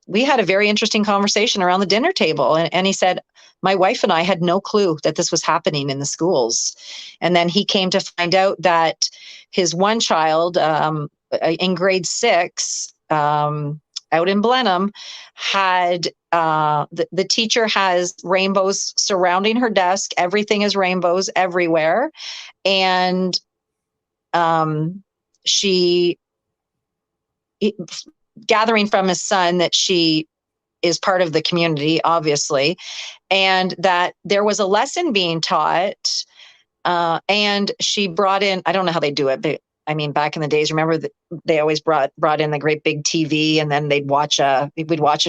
we had a very interesting conversation around the dinner table. And he said, "My wife and I had no clue that this was happening in the schools." And then he came to find out that his one child in grade 6 out in Blenheim had the teacher has rainbows surrounding her desk. Everything is rainbows everywhere. And she gathering from his son that she is part of the community, obviously, and that there was a lesson being taught. And she brought in, I don't know how they do it, but I mean, back in the days, remember that they always brought in the great big TV, and then we'd watch a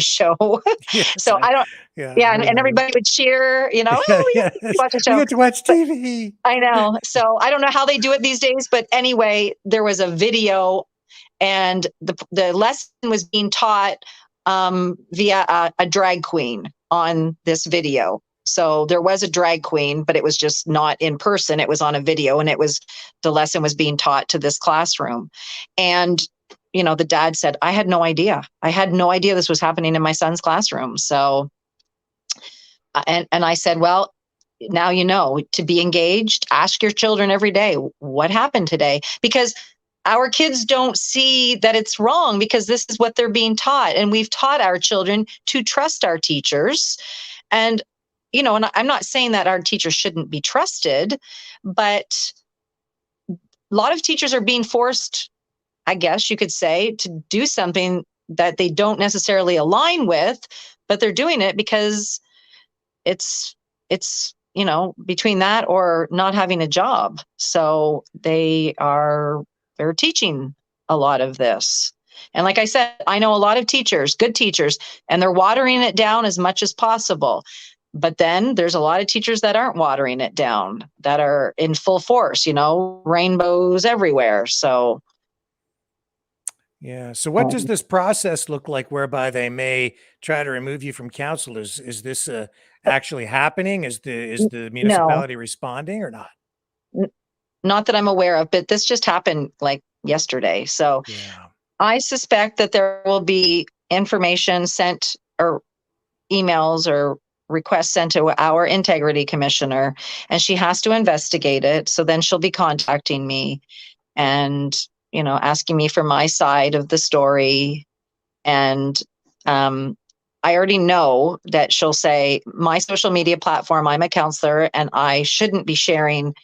show. Yes, so I don't, and everybody would cheer, watch a show. You get to watch TV. I know. So I don't know how they do it these days, but anyway, there was a video, and the lesson was being taught via a drag queen on this video. So there was a drag queen, but it was just not in person. It was on a video, and the lesson was being taught to this classroom. And, the dad said, I had no idea. I had no idea this was happening in my son's classroom. So, and I said, well, now to be engaged, ask your children every day, what happened today? Because our kids don't see that it's wrong, because this is what they're being taught. And we've taught our children to trust our teachers. And, and I'm not saying that our teachers shouldn't be trusted, but a lot of teachers are being forced, I guess you could say, to do something that they don't necessarily align with, but they're doing it because it's between that or not having a job. So they're teaching a lot of this. And like I said, I know a lot of teachers, good teachers, and they're watering it down as much as possible. But then there's a lot of teachers that aren't watering it down, that are in full force, rainbows everywhere. So. Yeah. So what does this process look like whereby they may try to remove you from council? Is this actually happening? Is the municipality responding or not? Not that I'm aware of, but this just happened like yesterday. So yeah. I suspect that there will be information sent or emails or requests sent to our integrity commissioner, and she has to investigate it. So then she'll be contacting me and, asking me for my side of the story. And I already know that she'll say, my social media platform, I'm a counselor and I shouldn't be sharing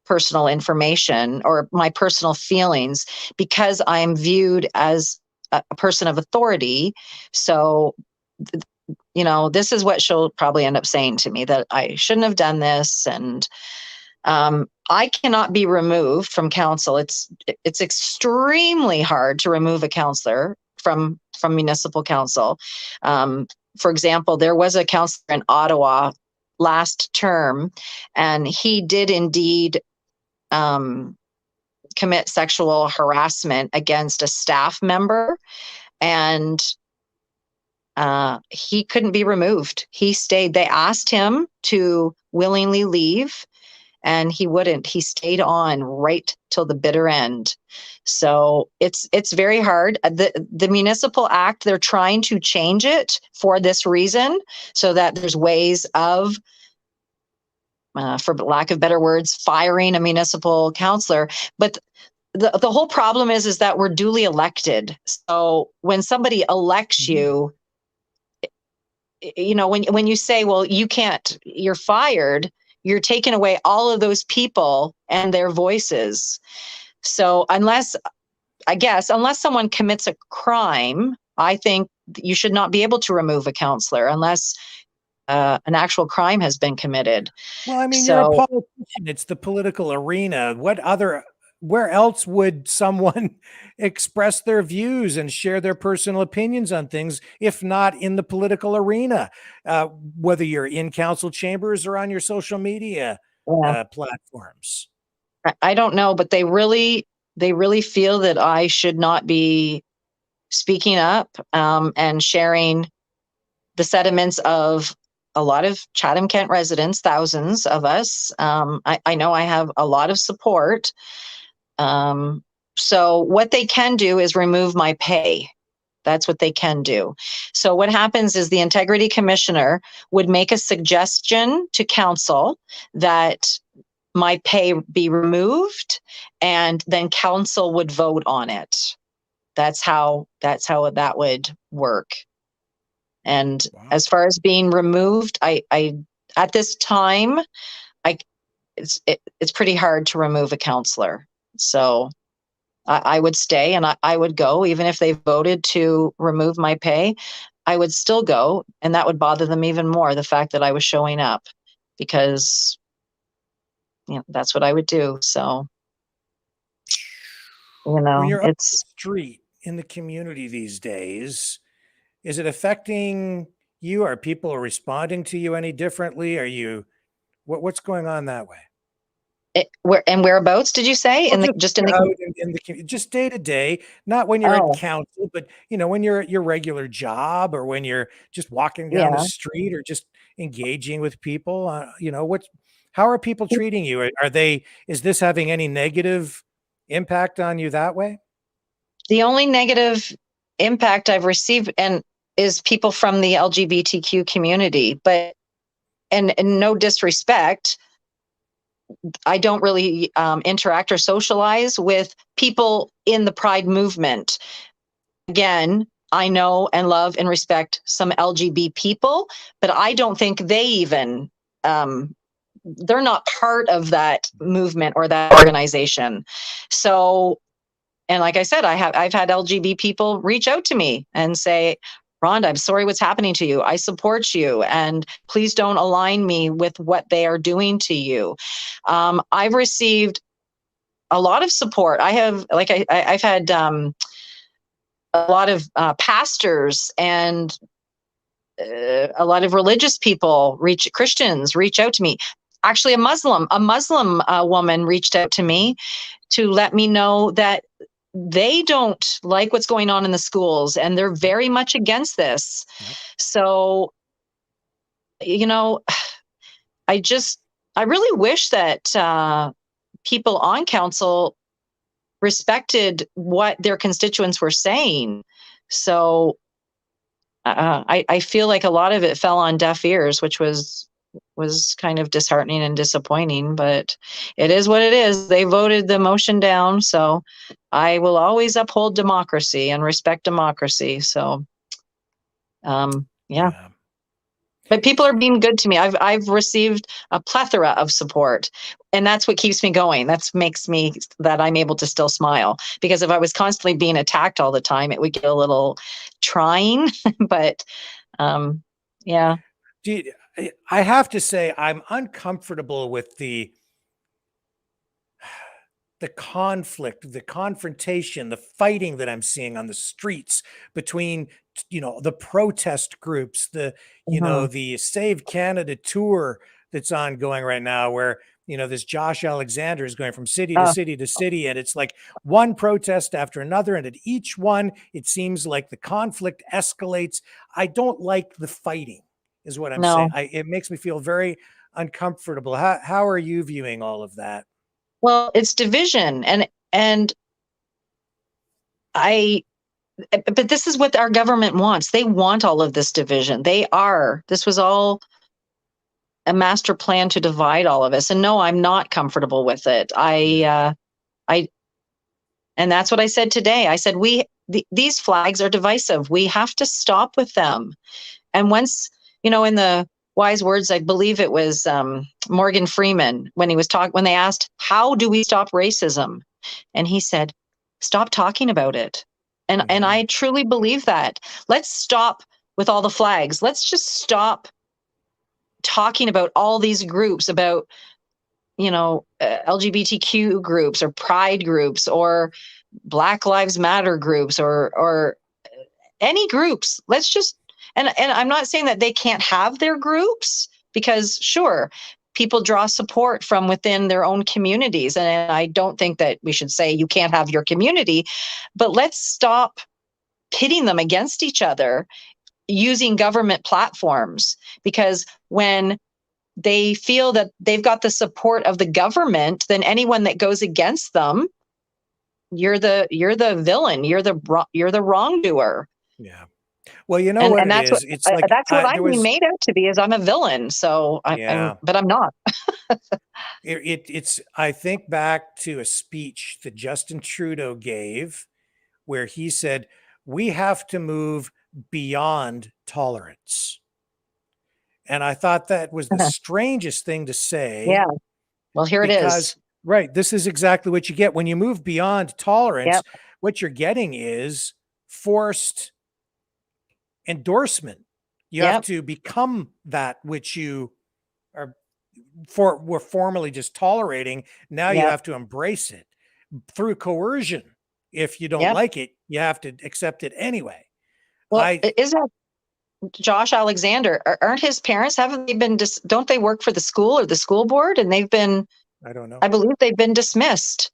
personal information or my personal feelings because I'm viewed as a person of authority. So, this is what she'll probably end up saying to me, that I shouldn't have done this. And I cannot be removed from council. It's extremely hard to remove a counselor from municipal council. For example, there was a counselor in Ottawa last term, and he did indeed commit sexual harassment against a staff member, and he couldn't be removed. He stayed. They asked him to willingly leave, and he wouldn't. He stayed on right till the bitter end. So it's very hard. The Municipal Act, they're trying to change it for this reason, so that there's ways of, for lack of better words, firing a municipal councillor. But the whole problem is that we're duly elected. So when somebody elects you, when you say, well, you can't, you're fired, you're taking away all of those people and their voices. So unless someone commits a crime, I think you should not be able to remove a counselor unless an actual crime has been committed. Well, I mean, you're a politician. It's the political arena. Where else would someone express their views and share their personal opinions on things, if not in the political arena, whether you're in council chambers or on your social media platforms? I don't know, but they really feel that I should not be speaking up and sharing the sentiments of a lot of Chatham-Kent residents, thousands of us. I know I have a lot of support. So what they can do is remove my pay. That's what they can do. So what happens is the integrity commissioner would make a suggestion to council that my pay be removed, and then council would vote on it. That's how that would work. And as far as being removed, I at this time, it's pretty hard to remove a counselor. So I would stay and I would go, even if they voted to remove my pay, I would still go, and that would bother them even more, the fact that I was showing up, because that's what I would do. So, when you're it's on the street in the community these days, is it affecting you? Are people responding to you any differently? What's going on that way? Whereabouts did you say? Well, Just in the out in the just day to day, not when you're in Oh, council, but when you're at your regular job or when you're just walking down the yeah. street or just engaging with people. How are people treating you? Is this having any negative impact on you that way? The only negative impact I've received and is people from the LGBTQ community, but and no disrespect, I don't really interact or socialize with people in the Pride movement. Again, I know and love and respect some LGBT people, but I don't think they even they're not part of that movement or that organization. So, and like I said, I've had LGBT people reach out to me and say, Rhonda, I'm sorry what's happening to you. I support you, and please don't align me with what they are doing to you. I've received a lot of support. I have, like, I've had a lot of pastors and a lot of religious people, Christians reach out to me. Actually, a Muslim woman reached out to me to let me know that they don't like what's going on in the schools and they're very much against this. Yep. So, I really wish that people on council respected what their constituents were saying. So I feel like a lot of it fell on deaf ears, which was kind of disheartening and disappointing, but it is what it is. They voted the motion down, so I will always uphold democracy and respect democracy. So, yeah. But people are being good to me. I've received a plethora of support, and that's what keeps me going. That I'm able to still smile, because if I was constantly being attacked all the time, it would get a little trying. But yeah. I have to say I'm uncomfortable with the conflict, the confrontation, the fighting that I'm seeing on the streets between, the protest groups, the Save Canada tour that's ongoing right now, where, this Josh Alexander is going from city to city to city. And it's like one protest after another. And at each one, it seems like the conflict escalates. I don't like the fighting, is what I'm saying. It makes me feel very uncomfortable. How are you viewing all of that? Well, it's division, but this is what our government wants. They want all of this division. This was all a master plan to divide all of us. And no, I'm not comfortable with it. And that's what I said today. I said, these flags are divisive. We have to stop with them. And once, in the wise words, I believe it was Morgan Freeman, when they asked, how do we stop racism? And he said, stop talking about it. And I truly believe that. Let's stop with all the flags. Let's just stop talking about all these groups, about, LGBTQ groups or pride groups or Black Lives Matter groups or any groups. Let's just, and I'm not saying that they can't have their groups, because sure, people draw support from within their own communities. And I don't think that we should say you can't have your community, but let's stop pitting them against each other using government platforms, because when they feel that they've got the support of the government, then anyone that goes against them, you're the villain, you're the wrongdoer. Yeah. Well, you know what it is. It's like that's what I'm being made out to be, is I'm a villain. So but I'm not. It's I think back to a speech that Justin Trudeau gave, where he said, we have to move beyond tolerance. And I thought that was the strangest thing to say. Yeah. Well, here it is. Right. This is exactly what you get when you move beyond tolerance. Yep. What you're getting is forced endorsement. You have to become that which you were formerly just tolerating. Now you have to embrace it through coercion. If you don't like it, you have to accept it anyway. Well, is that Josh Alexander? Aren't his parents, don't they work for the school or the school board? And they've been I don't know. I believe they've been dismissed.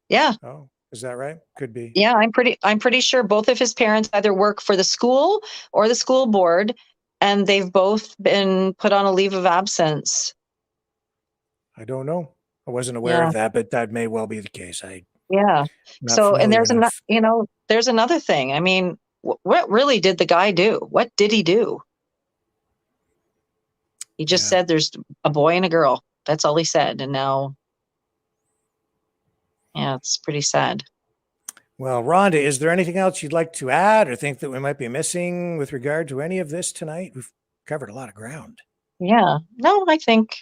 Yeah. Oh, is that right? Could be. Yeah, I'm pretty sure both of his parents either work for the school or the school board, and they've both been put on a leave of absence. I don't know. I wasn't aware Yeah. of that, but that may well be the case. Yeah. Not So, and familiar there's enough. there's another thing. I mean, what really did the guy do? What did he do? He just Yeah. said there's a boy and a girl. That's all he said. And now, yeah, it's pretty sad. Well, Rhonda, is there anything else you'd like to add or think that we might be missing with regard to any of this tonight? We've covered a lot of ground. Yeah. No, I think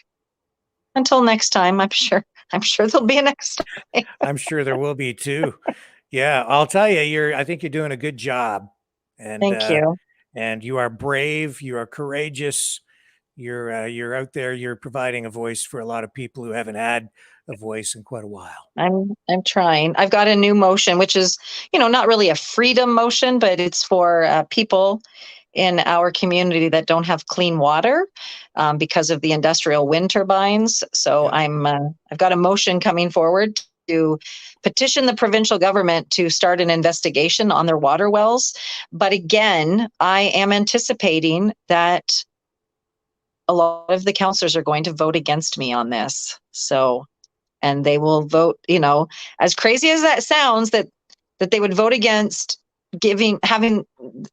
until next time, I'm sure there'll be a next time. I'm sure there will be too. Yeah, I'll tell you, I think you're doing a good job. And Thank you. And you are brave, you are courageous. You're out there, you're providing a voice for a lot of people who haven't had a voice in quite a while. I'm trying. I've got a new motion, which is, not really a freedom motion, but it's for people in our community that don't have clean water because of the industrial wind turbines. So Yeah. I've got a motion coming forward to petition the provincial government to start an investigation on their water wells. But again, I am anticipating that a lot of the councillors are going to vote against me on this. So, and they will vote, as crazy as that sounds, that they would vote against having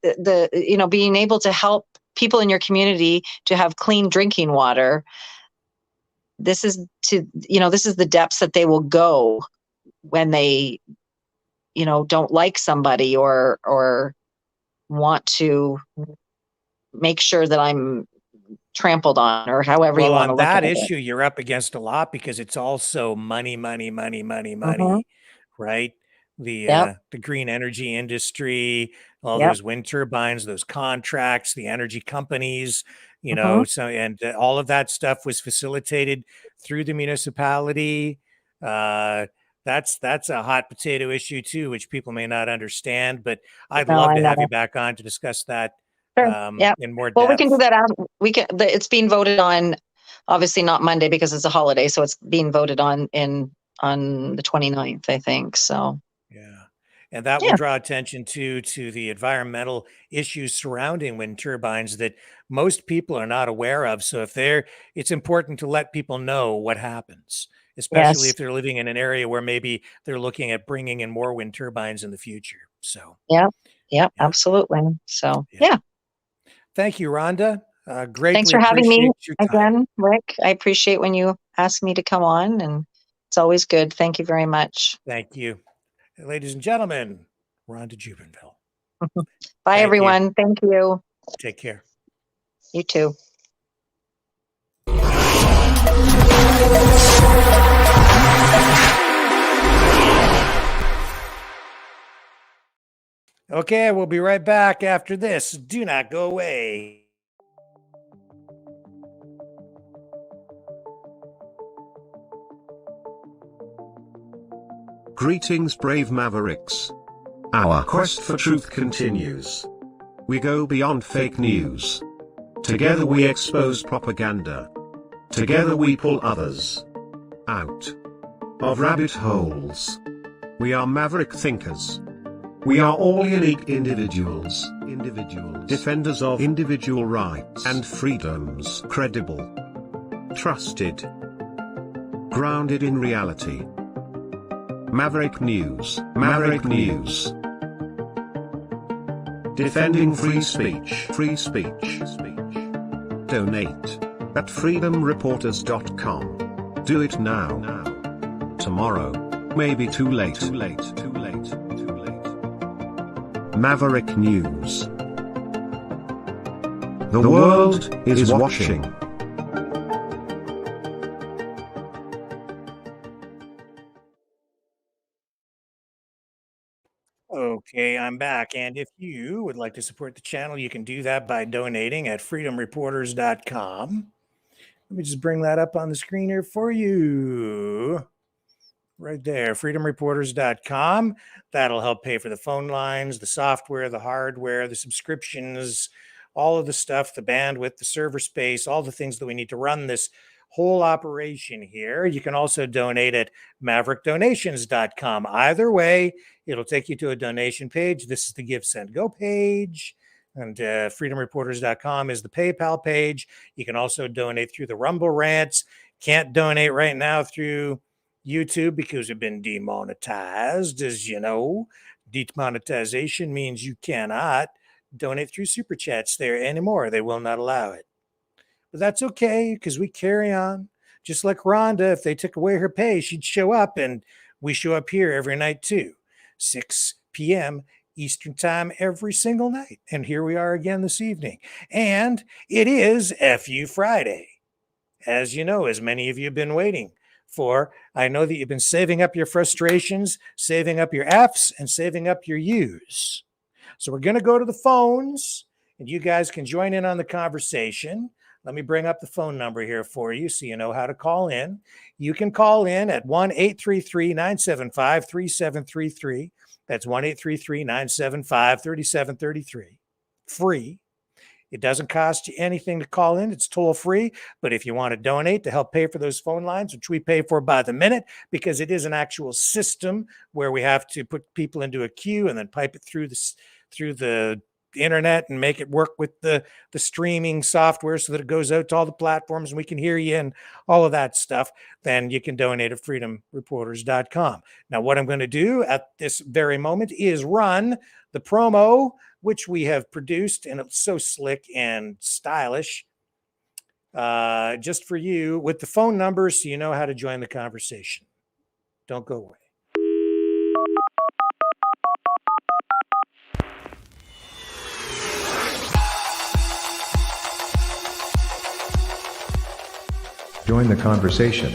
the being able to help people in your community to have clean drinking water. This is the depths that they will go when they, don't like somebody or want to make sure that I'm trampled on, or however you want to On look at that it. issue, you're up against a lot because it's also money, Mhm. right? Yep. The green energy industry, all Yep. those wind turbines, those contracts, the energy companies, Mhm. so and all of that stuff was facilitated through the municipality. That's a hot potato issue too, which people may not understand, but I'd No, love I to have you know. back on to discuss that Sure. Yep. in more Well, we can do depth. that. It's being voted on, obviously not Monday because it's a holiday. So it's being voted on on the 29th, I think. So, Yeah. And that will yeah. draw attention to the environmental issues surrounding wind turbines that most people are not aware of. So it's important to let people know what happens, especially Yes. if they're living in an area where maybe they're looking at bringing in more wind turbines in the future. So, Yep. Yep. yeah. Absolutely. So, Yeah. yeah. Thank you, Rhonda. Thanks Greatly for having me appreciate your time. again, Rick. I appreciate when you ask me to come on, and it's always good. Thank you very much. Thank you. Ladies and gentlemen, Rhonda Jubenville. Bye, Thank you. everyone. Thank you. Take care. You too. Okay, we'll be right back after this. Do not go away. Greetings, brave Mavericks. Our quest for truth continues. We go beyond fake news. Together we expose propaganda. Together we pull others out of rabbit holes. We are maverick thinkers. We are all unique individuals, defenders of individual rights and freedoms, credible, trusted, grounded in reality. Maverick News, Maverick News. Defending free speech, Donate at freedomreporters.com. Do it now. Tomorrow may be too late. Maverick News. The world is watching. Okay, I'm back. And if you would like to support the channel, you can do that by donating at freedomreporters.com. Let me just bring that up on the screen here for you. Right there, freedomreporters.com. That'll help pay for the phone lines, the software, the hardware, the subscriptions, all of the stuff, the bandwidth, the server space, all the things that we need to run this whole operation here. You can also donate at maverickdonations.com. Either way, it'll take you to a donation page. This is the Give, Send, Go page. And freedomreporters.com is the PayPal page. You can also donate through the Rumble Rants. Can't donate right now through YouTube because we've been demonetized. As you know, demonetization means you cannot donate through super chats there anymore. They will not allow it. But that's okay because we carry on. Just like Rhonda, if they took away her pay, she'd show up, and we show up here every night too. 6 p.m. Eastern time every single night. And here we are again this evening. And it is FU Friday. As you know, as many of you have been waiting for. I know that you've been saving up your frustrations, saving up your F's, and saving up your U's. So we're going to go to the phones, and you guys can join in on the conversation. Let me bring up the phone number here for you so you know how to call in. You can call in at 1-833-975-3733. That's 1-833-975-3733. Free. It doesn't cost you anything to call in. It's toll free. But if you want to donate to help pay for those phone lines, which we pay for by the minute, because it is an actual system where we have to put people into a queue and then pipe it through the internet and make it work with the streaming software so that it goes out to all the platforms and we can hear you and all of that stuff, then you can donate at freedomreporters.com. Now, what I'm going to do at this very moment is run the promo, which we have produced, and it's so slick and stylish, just for you with the phone numbers so you know how to join the conversation. Don't go away. Join the conversation.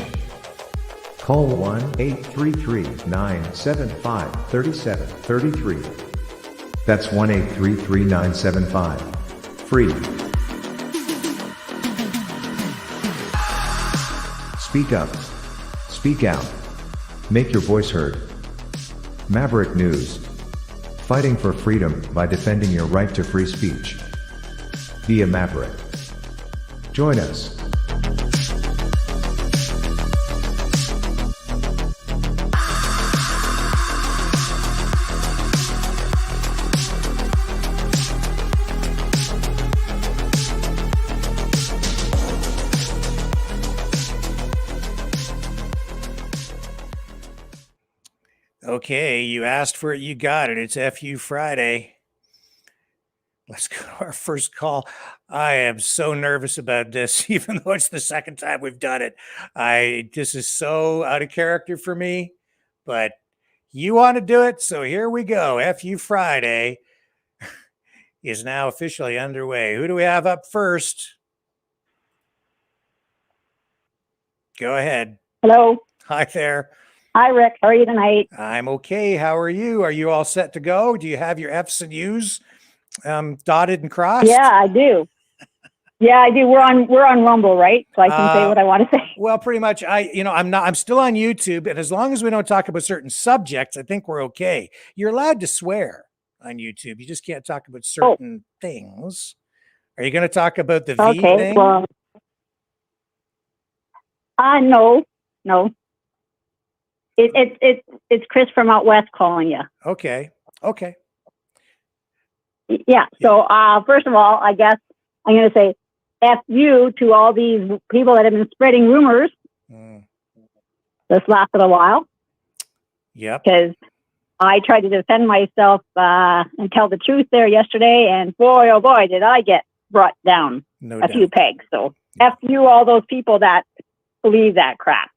Call 1-833-975-3733. That's 1-833-975. Free. Speak up. Speak out. Make your voice heard. Maverick News. Fighting for freedom by defending your right to free speech. Be a Maverick. Join us. Okay, you asked for it, you got it. It's FU Friday. Let's go to our first call. I am so nervous about this, even though it's the second time we've done it. This is so out of character for me, but you want to do it, so here we go. FU Friday is now officially underway. Who do we have up first? Go ahead. Hello. Hi there. Hi, Rick. How are you tonight? I'm okay. How are you? Are you all set to go? Do you have your F's and U's dotted and crossed? Yeah, I do. Yeah, I do. We're on Rumble, right? So I can say what I want to say. Well, pretty much. I'm still on YouTube, and as long as we don't talk about certain subjects, I think we're okay. You're allowed to swear on YouTube. You just can't talk about certain things. Are you going to talk about the V thing? Well, no. It's Chris from out west calling you. Okay. Yeah. So first of all, I guess I'm going to say F you to all these people that have been spreading rumors. This lasted a while. Yeah. Because I tried to defend myself and tell the truth there yesterday, and boy, oh boy, did I get brought down a few pegs. So F you all those people that believe that crap.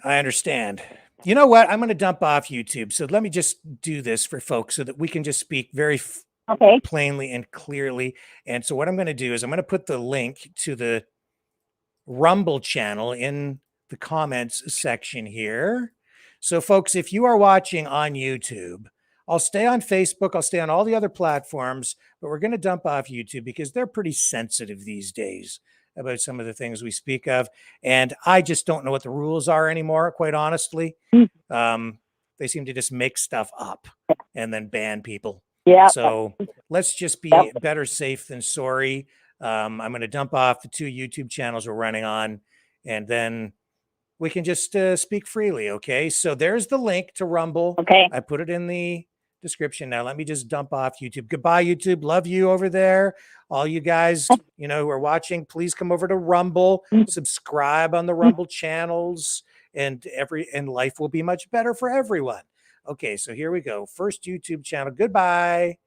I understand. You know what? I'm going to dump off YouTube. So let me just do this for folks so that we can just speak very plainly and clearly. And so what I'm going to do is I'm going to put the link to the Rumble channel in the comments section here. So folks, if you are watching on YouTube, I'll stay on Facebook. I'll stay on all the other platforms, but we're going to dump off YouTube because they're pretty sensitive these days about some of the things we speak of. And I just don't know what the rules are anymore, quite honestly. They seem to just make stuff up and then ban people. Yeah. So let's just be better safe than sorry. I'm going to dump off the 2 YouTube channels we're running on, and then we can just speak freely. Okay. So there's the link to Rumble. Okay. I put it in the description. Now let me just dump off YouTube. Goodbye, YouTube. Love you over there. All you guys, who are watching, please come over to Rumble, subscribe on the Rumble channels, and life will be much better for everyone. Okay, so here we go. First YouTube channel. Goodbye.